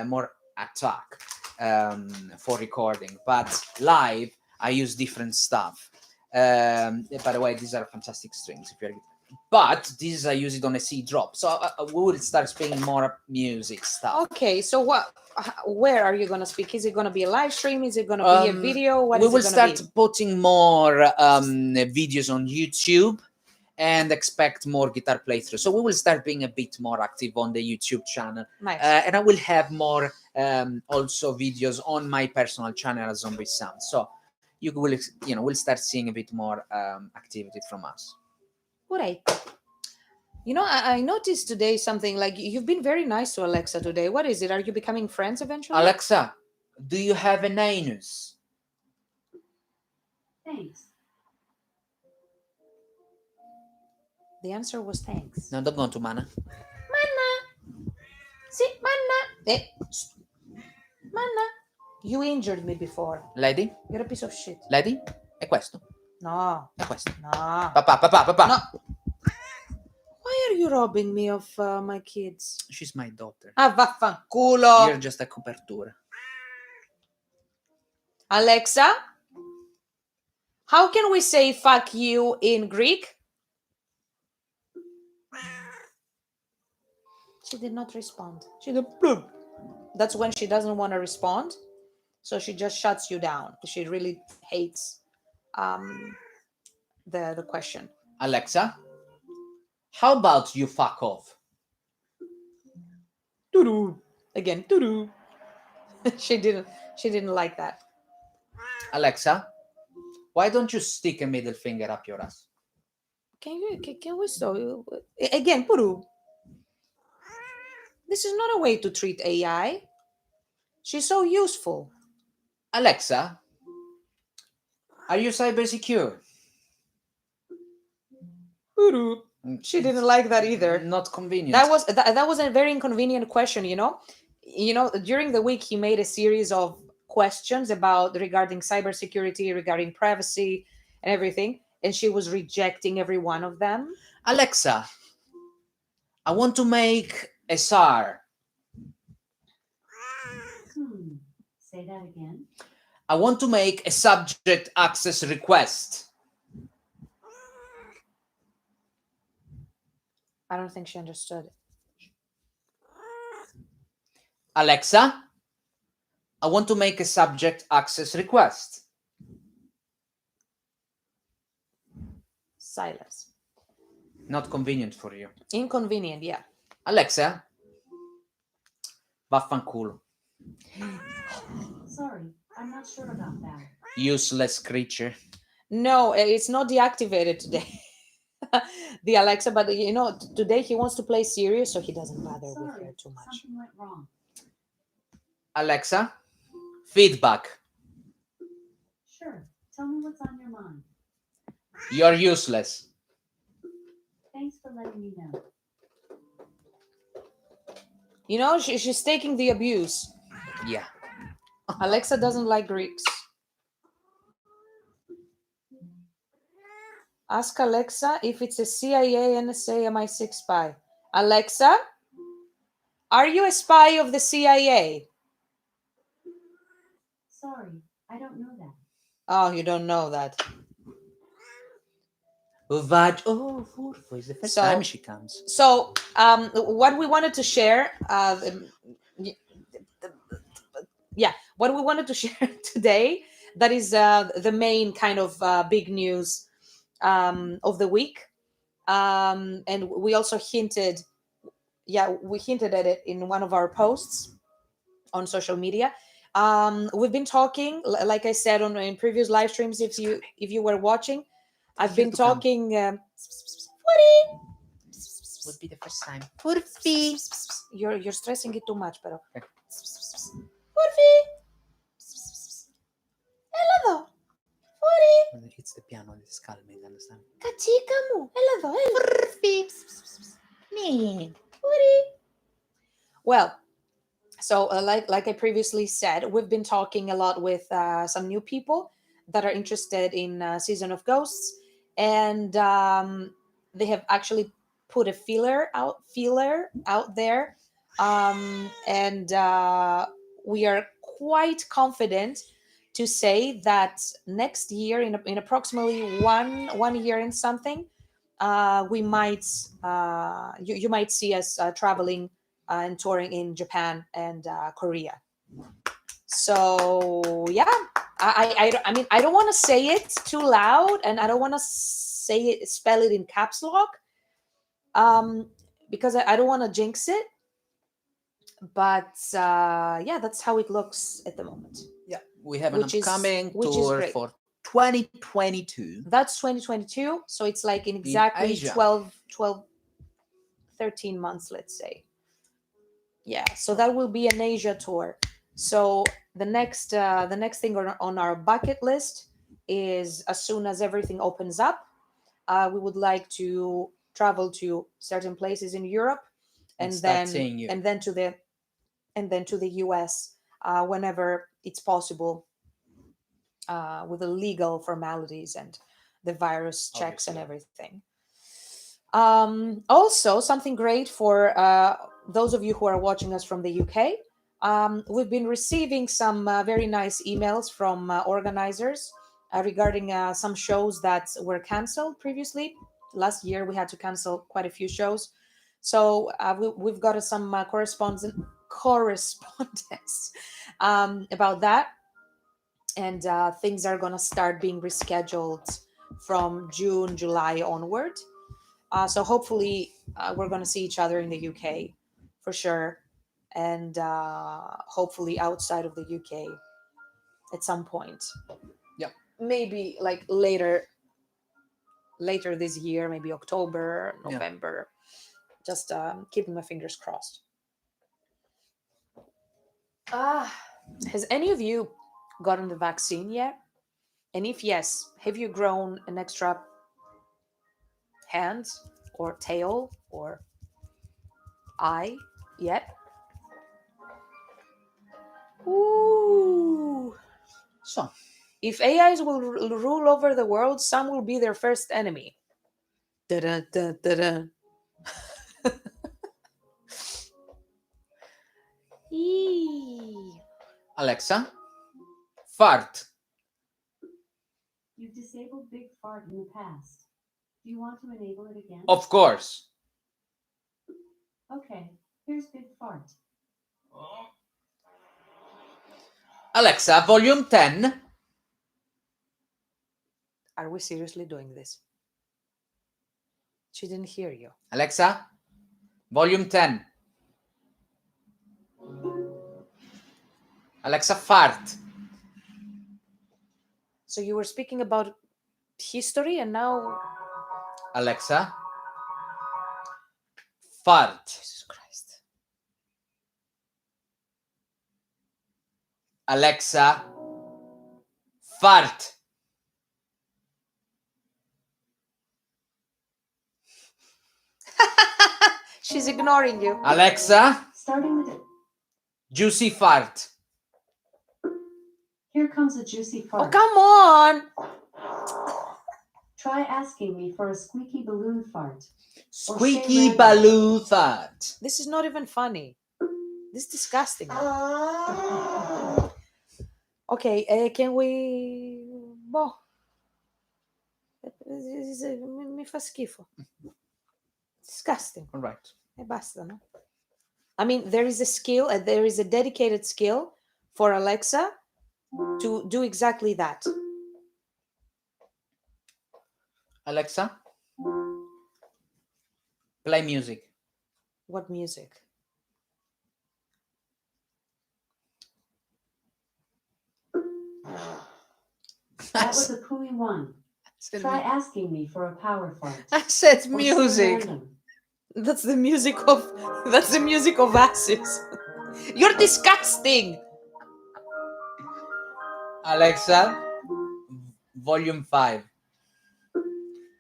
more attack for recording. But live I use different stuff. By the way, these are fantastic strings if you're, but this I use it on a C drop, so we will start speaking more music stuff. Okay, so where are you gonna speak? Is it gonna be a live stream? Is it gonna be a video? What we is will it gonna start be? putting more videos on YouTube and expect more guitar playthrough. So we will start being a bit more active on the YouTube channel. Nice. And I will have more also videos on my personal channel as Zombie Sam. So you will, we'll start seeing a bit more activity from us. Right. I noticed today something like you've been very nice to Alexa today. What is it? Are you becoming friends eventually? Alexa, do you have an anus? Thanks. The answer was thanks. No, don't go to Mana. Manna. See, Manna. Manna. You injured me before. Lady? You're a piece of shit. Lady? È questo? No. È questo. No. Papà. No. Why are you robbing me of my kids? She's my daughter. Ah, vaffanculo. You're just a copertura. Alexa, how can we say fuck you in Greek? She did not respond. She did bloop. That's when she doesn't want to respond. So she just shuts you down. She really hates the question. Alexa, how about you fuck off? Doo-doo. Again, doo-doo. She didn't like that. Alexa, why don't you stick a middle finger up your ass? Can we stop? Again, puru. This is not a way to treat AI. She's so useful. Alexa, are you cyber secure? Puru. She didn't like that either. Not convenient. That was a very inconvenient question. During the week he made a series of questions regarding cybersecurity, regarding privacy, and everything, and she was rejecting every one of them. Alexa, I want to make a SAR. Say that again. I want to make a subject access request. I don't think she understood. Alexa, I want to make a subject access request. Silence. Not convenient for you. Inconvenient, yeah. Alexa, vaffanculo. Sorry, I'm not sure about that. Useless creature. No, it's not deactivated today. The Alexa, but today he wants to play serious, so he doesn't bother with her too much. Something went wrong. Alexa, feedback. Sure, tell me what's on your mind. You're useless. Thanks for letting me know. She's taking the abuse. Yeah. Alexa doesn't like Greeks. Ask Alexa if it's a CIA, NSA, MI6 spy. Alexa, are you a spy of the CIA? Sorry, I don't know that. Oh, you don't know that. Oh, Furfo, it's the first So- time she comes. So, what we wanted to share, what we wanted to share today, that is the main kind of big news of the week. And we also hinted at it in one of our posts on social media. We've been talking, like I said in previous live streams, if you were watching, I've Here been to come. talking. Would be the first time. Furfi. You're stressing it too much, pero. Okay. Furfi. Hello. Furfi. It's the piano that is calming, understand? Kachikamu. Hello. Furfi. Furfi. Well, so like I previously said, we've been talking a lot with some new people that are interested in Season of Ghosts, and they have actually put a feeler out there, and we are quite confident to say that next year, in approximately one year and something, we might you might see us traveling and touring in Japan and Korea. So yeah, I mean, I don't want to say it too loud, and I don't want to spell it in caps lock, because I don't want to jinx it. But yeah, that's how it looks at the moment. Yeah, we have an Which is- upcoming which is tour great. for 2022. That's 2022, so it's like in exactly Asia. 13 months, let's say. Yeah, so that will be an Asia tour. So the next thing on our bucket list is, as soon as everything opens up, we would like to travel to certain places in Europe, and start seeing you. then to the US whenever it's possible, with the legal formalities and the virus checks and everything. Also, something great for those of you who are watching us from the UK. We've been receiving some very nice emails from organizers regarding some shows that were canceled previously. Last year, we had to cancel quite a few shows. So we've got some correspondence about that. And things are going to start being rescheduled from June, July onward. So hopefully we're going to see each other in the UK for sure. And hopefully outside of the UK at some point. Yeah. Maybe like later this year, maybe October, November. Just keeping my fingers crossed. Has any of you gotten the vaccine yet? And if yes, have you grown an extra hand or tail or eye yet? Ooh. So, If AIs will rule over the world, some will be their first enemy. Da-da, da, da-da. Eee. Alexa, fart. You've disabled Big Fart in the past. Do you want to enable it again? Of course. Okay, here's Big Fart. Alexa, volume 10. Are we seriously doing this? She didn't hear you. Alexa, volume 10. Alexa, fart. So you were speaking about history and now... Alexa, fart. Jesus Christ. Alexa, fart. She's ignoring you. Alexa, Starting with it. juicy fart. Here comes a juicy Oh, fart. come on. Try asking me for a squeaky balloon fart. Squeaky random. balloon fart. This is not even funny. This is disgusting. Okay, can we... Boh. Mi fa schifo. Disgusting. All right. E basta, no? I mean, there is a skill, there is a dedicated skill for Alexa to do exactly that. Alexa, play music. What music? That was a pooey one. Try asking me for a power fart. I said Or say music. random. That's the music of Osiris. You're disgusting. Alexa, volume 5.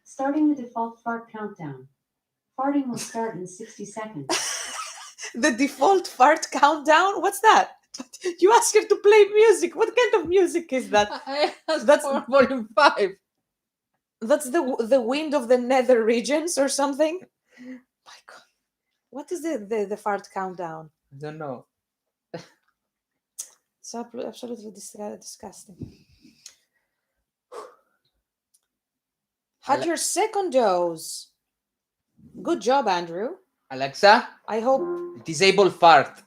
Starting the default fart countdown. Farting will start in 60 seconds. The default fart countdown? What's that? You ask her to play music. What kind of music is that? I asked That's- for volume 5. That's the wind of the nether regions or something? My God. What is the fart countdown? I don't know. It's absolutely disgusting. Had your second dose. Good job, Andrew. Alexa, I hope... disable fart.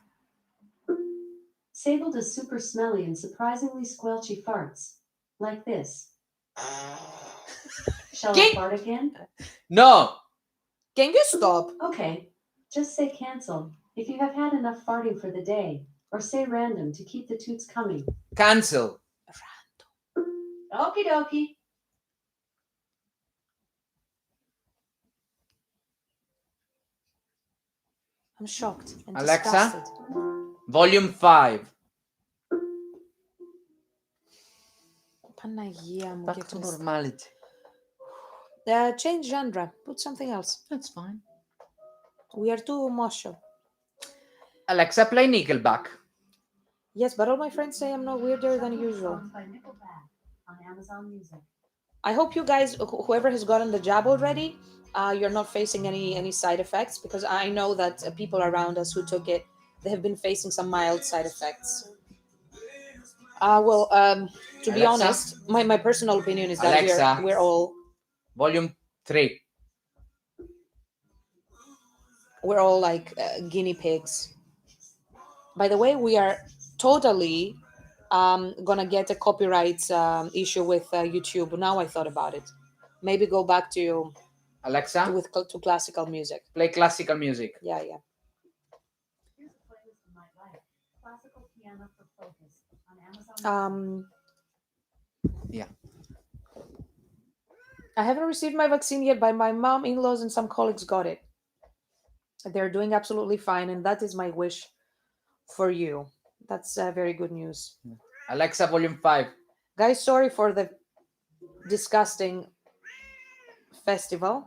Sable does super smelly and surprisingly squelchy farts. Like this. Shall I fart again? No. Can you stop? Okay. Just say cancel if you have had enough farting for the day. Or say random to keep the toots coming. Cancel. Okie dokie. I'm shocked and Alexa? disgusted. Volume 5. Panagia, Back to muchachos. normality. Change genre. Put something else. That's fine. We are too emotional. Alexa, play Nickelback. Yes, but all my friends say I'm not weirder than usual. Song by Nickelback on Amazon Music. I hope you guys, whoever has gotten the jab already, you're not facing any side effects, because I know that people around us who took it, they have been facing some mild side effects. To be Alexa? honest, my personal opinion is that Alexa? we're all Volume 3. like guinea pigs. By the way, we are totally gonna get a copyright issue with YouTube. Now I thought about it. Maybe go back to Alexa, to classical music. play classical music. Yeah. Here's a playlist you might like. Classical piano for focus on Amazon Music. Yeah. I haven't received my vaccine yet, but my mom, in-laws, and some colleagues got it. They're doing absolutely fine, and that is my wish for you. That's very good news. Alexa, volume 5. Guys, sorry for the disgusting festival.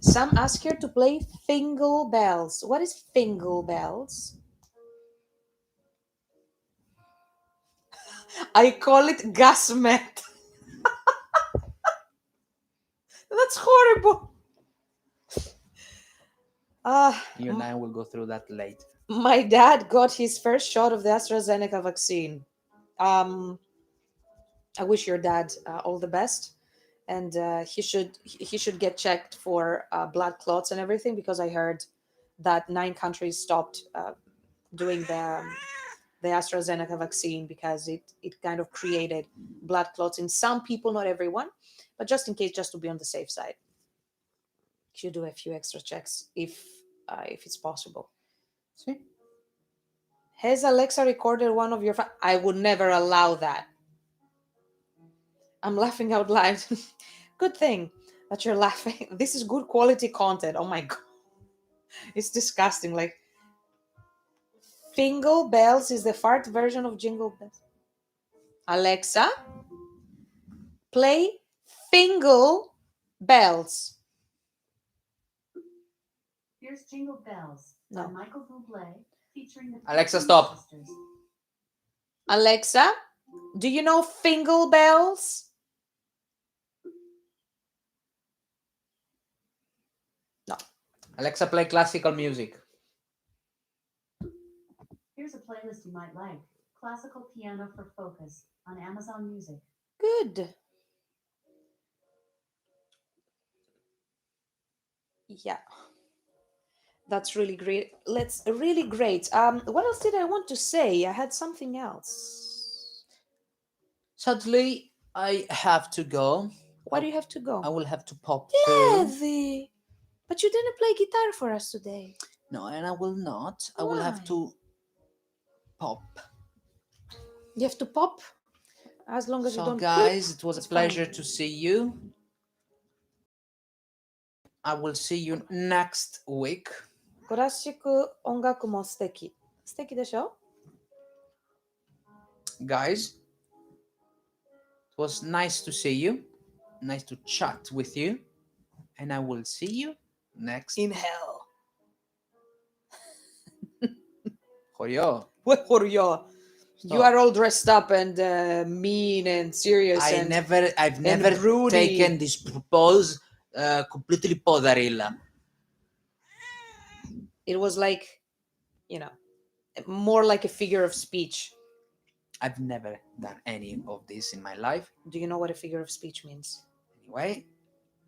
Sam asked her to play Fingal Bells. What is Fingal Bells? I call it gasmet. That's horrible. You and I will go through that later. My dad got his first shot of the AstraZeneca vaccine. I wish your dad all the best, and he should get checked for blood clots and everything, because I heard that 9 countries stopped doing the AstraZeneca vaccine because it kind of created blood clots in some people, not everyone, but just in case, just to be on the safe side. You should do a few extra checks if it's possible. See? Has Alexa recorded one of your... I would never allow that. I'm laughing out loud. Good thing that you're laughing. This is good quality content. Oh my God. It's disgusting. Like, Fingal Bells is the fart version of Jingle Bells. Alexa, play Fingal Bells. Here's Jingle Bells No. by Michael Bublé featuring the Alexa, Bickering stop. sisters. Alexa, do you know Fingal Bells? No. Alexa, play classical music. Here's a playlist you might like. Classical Piano for Focus on Amazon Music. Good. Yeah. That's really great. Really great. What else did I want to say? I had something else. Sadly, I have to go. Why do you have to go? I will have to pop through. Levi, but you didn't play guitar for us today. No, and I will not. I will have Why? to pop. You have to pop as long as you So, don't guys, poop, it was a it's pleasure fine. to see you. I will see you next week. クラシック音楽も素敵。素敵でしょ? Guys, it was nice to see you. Nice to chat with you. And I will see you next In hell. Joryo. What for you? You are all dressed up and mean and serious. I've and never broody. taken this pose completely podarilla. It was like, more like a figure of speech. I've never done any of this in my life. Do you know what a figure of speech means? Anyway,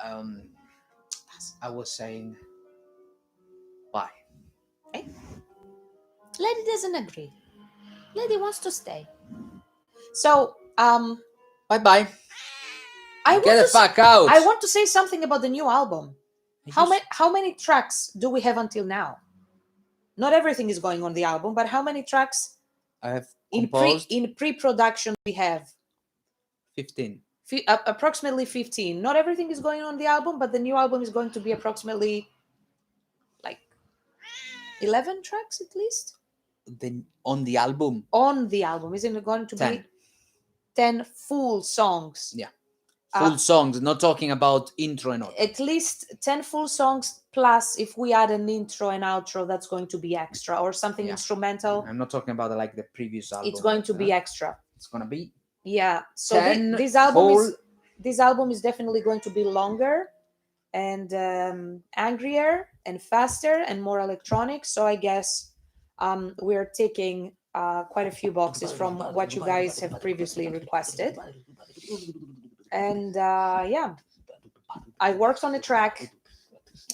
I was saying bye. Lady doesn't agree. Lady wants to stay. So, Bye-bye. I Get the fuck out. I want to say something about the new album. You How many tracks do we have until now? Not everything is going on the album, but how many tracks I have in composed pre-production we have? 15. Approximately 15. Not everything is going on the album, but the new album is going to be approximately like 11 tracks at least. Then on the album. On the album, isn't it going to 10. be 10 full songs? Yeah. Full songs, not talking about intro and all. At least 10 full songs, plus if we add an intro and outro, that's going to be extra, or something instrumental. I'm not talking about like the previous album. It's going to be extra. It's going to be. Yeah. So 10 this album is definitely going to be longer and angrier and faster and more electronic. So I guess we're taking quite a few boxes from what you guys have previously requested. And yeah, I worked on a track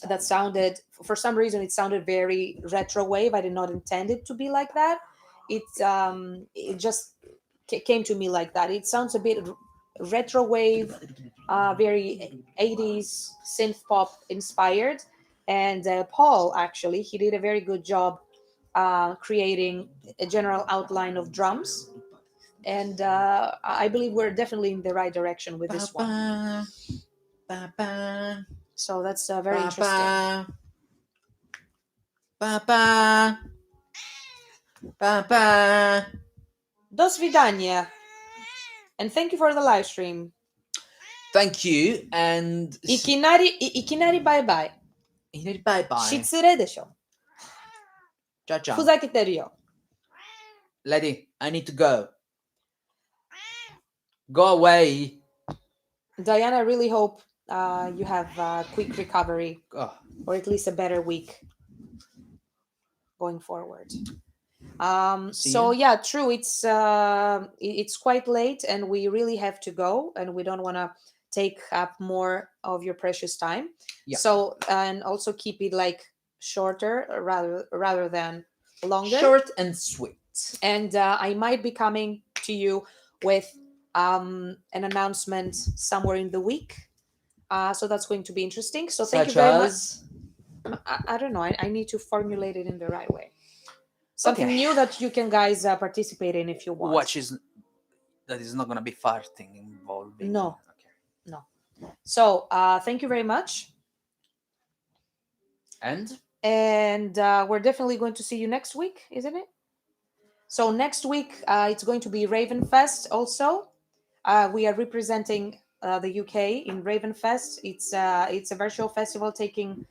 that sounded, for some reason, it sounded very retro wave. I did not intend it to be like that. It just came to me like that. It sounds a bit retro wave, very 80s synth pop inspired. And Paul, actually, he did a very good job creating a general outline of drums. And I believe we're definitely in the right direction with this one. So that's very interesting. Do svidania. And thank you for the live stream. Thank you. And. Ikinari bye bye. Bye bye. Shitsure desho. Ciao ciao. Fuzaketeru yo. Lady, I need to go. Go away. Diana, I really hope you have a quick recovery, or at least a better week going forward. So yeah, true. It's quite late, and we really have to go, and we don't want to take up more of your precious time. Yeah. So and also keep it like shorter rather than longer. Short and sweet. And I might be coming to you with an announcement somewhere in the week. So that's going to be interesting. So thank you very much. I don't know. I need to formulate it in the right way. Something new that you can guys participate in if you want. That is not going to be farting involved. No. Okay. No. So thank you very much. And we're definitely going to see you next week, isn't it? So next week it's going to be Raven Fest also. We are representing the UK in Raven Fest. It's a virtual festival taking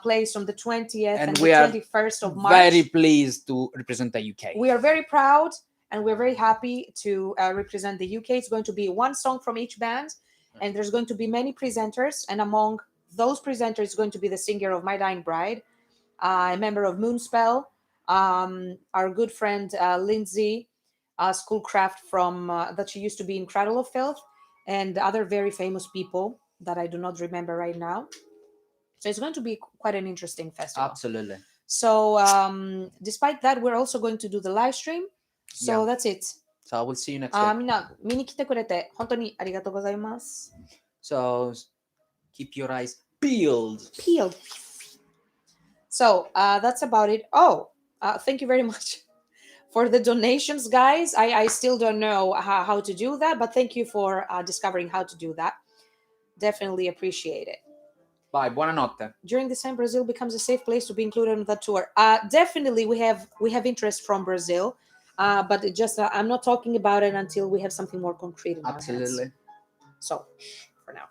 place from the 20th and the 21st of March. Very pleased to represent the UK. We are very proud, and we're very happy to represent the UK. It's going to be one song from each band, and there's going to be many presenters, and among those presenters is going to be the singer of My Dying Bride, a member of Moonspell, our good friend Lindsay Schoolcraft from that she used to be in Cradle of Filth, and other very famous people that I do not remember right now. So it's going to be quite an interesting festival. Absolutely. So despite that, we're also going to do the live stream. So Yeah. that's it. So I will see you next week. みんな見に来てくれて本当にありがとうございます。 So keep your eyes peeled. Peeled. So that's about it. Oh, thank you very much for the donations, guys. I still don't know how to do that, but thank you for discovering how to do that. Definitely appreciate it. Bye, buonanotte. During this time, Brazil becomes a safe place to be included on the tour. Definitely, we have interest from Brazil, but it just I'm not talking about it until we have something more concrete in our hands. Absolutely. So, for now.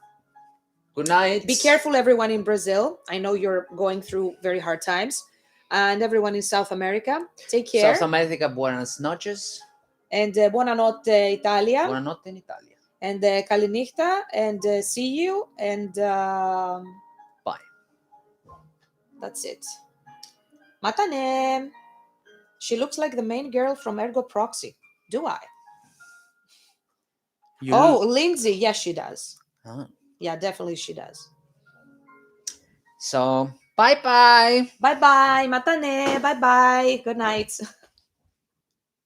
Good night. Be careful, everyone in Brazil. I know you're going through very hard times. And everyone in South America, take care. South America, buenas noches. And buonanotte, Italia. Buonanotte in Italia. And Kalinichta. And see you. And bye. That's it. Matane. She looks like the main girl from Ergo Proxy. Do I? Lindsay. Yes, she does. Huh. Yeah, definitely she does. So, bye-bye. Bye-bye. Matane. Bye-bye. Good night.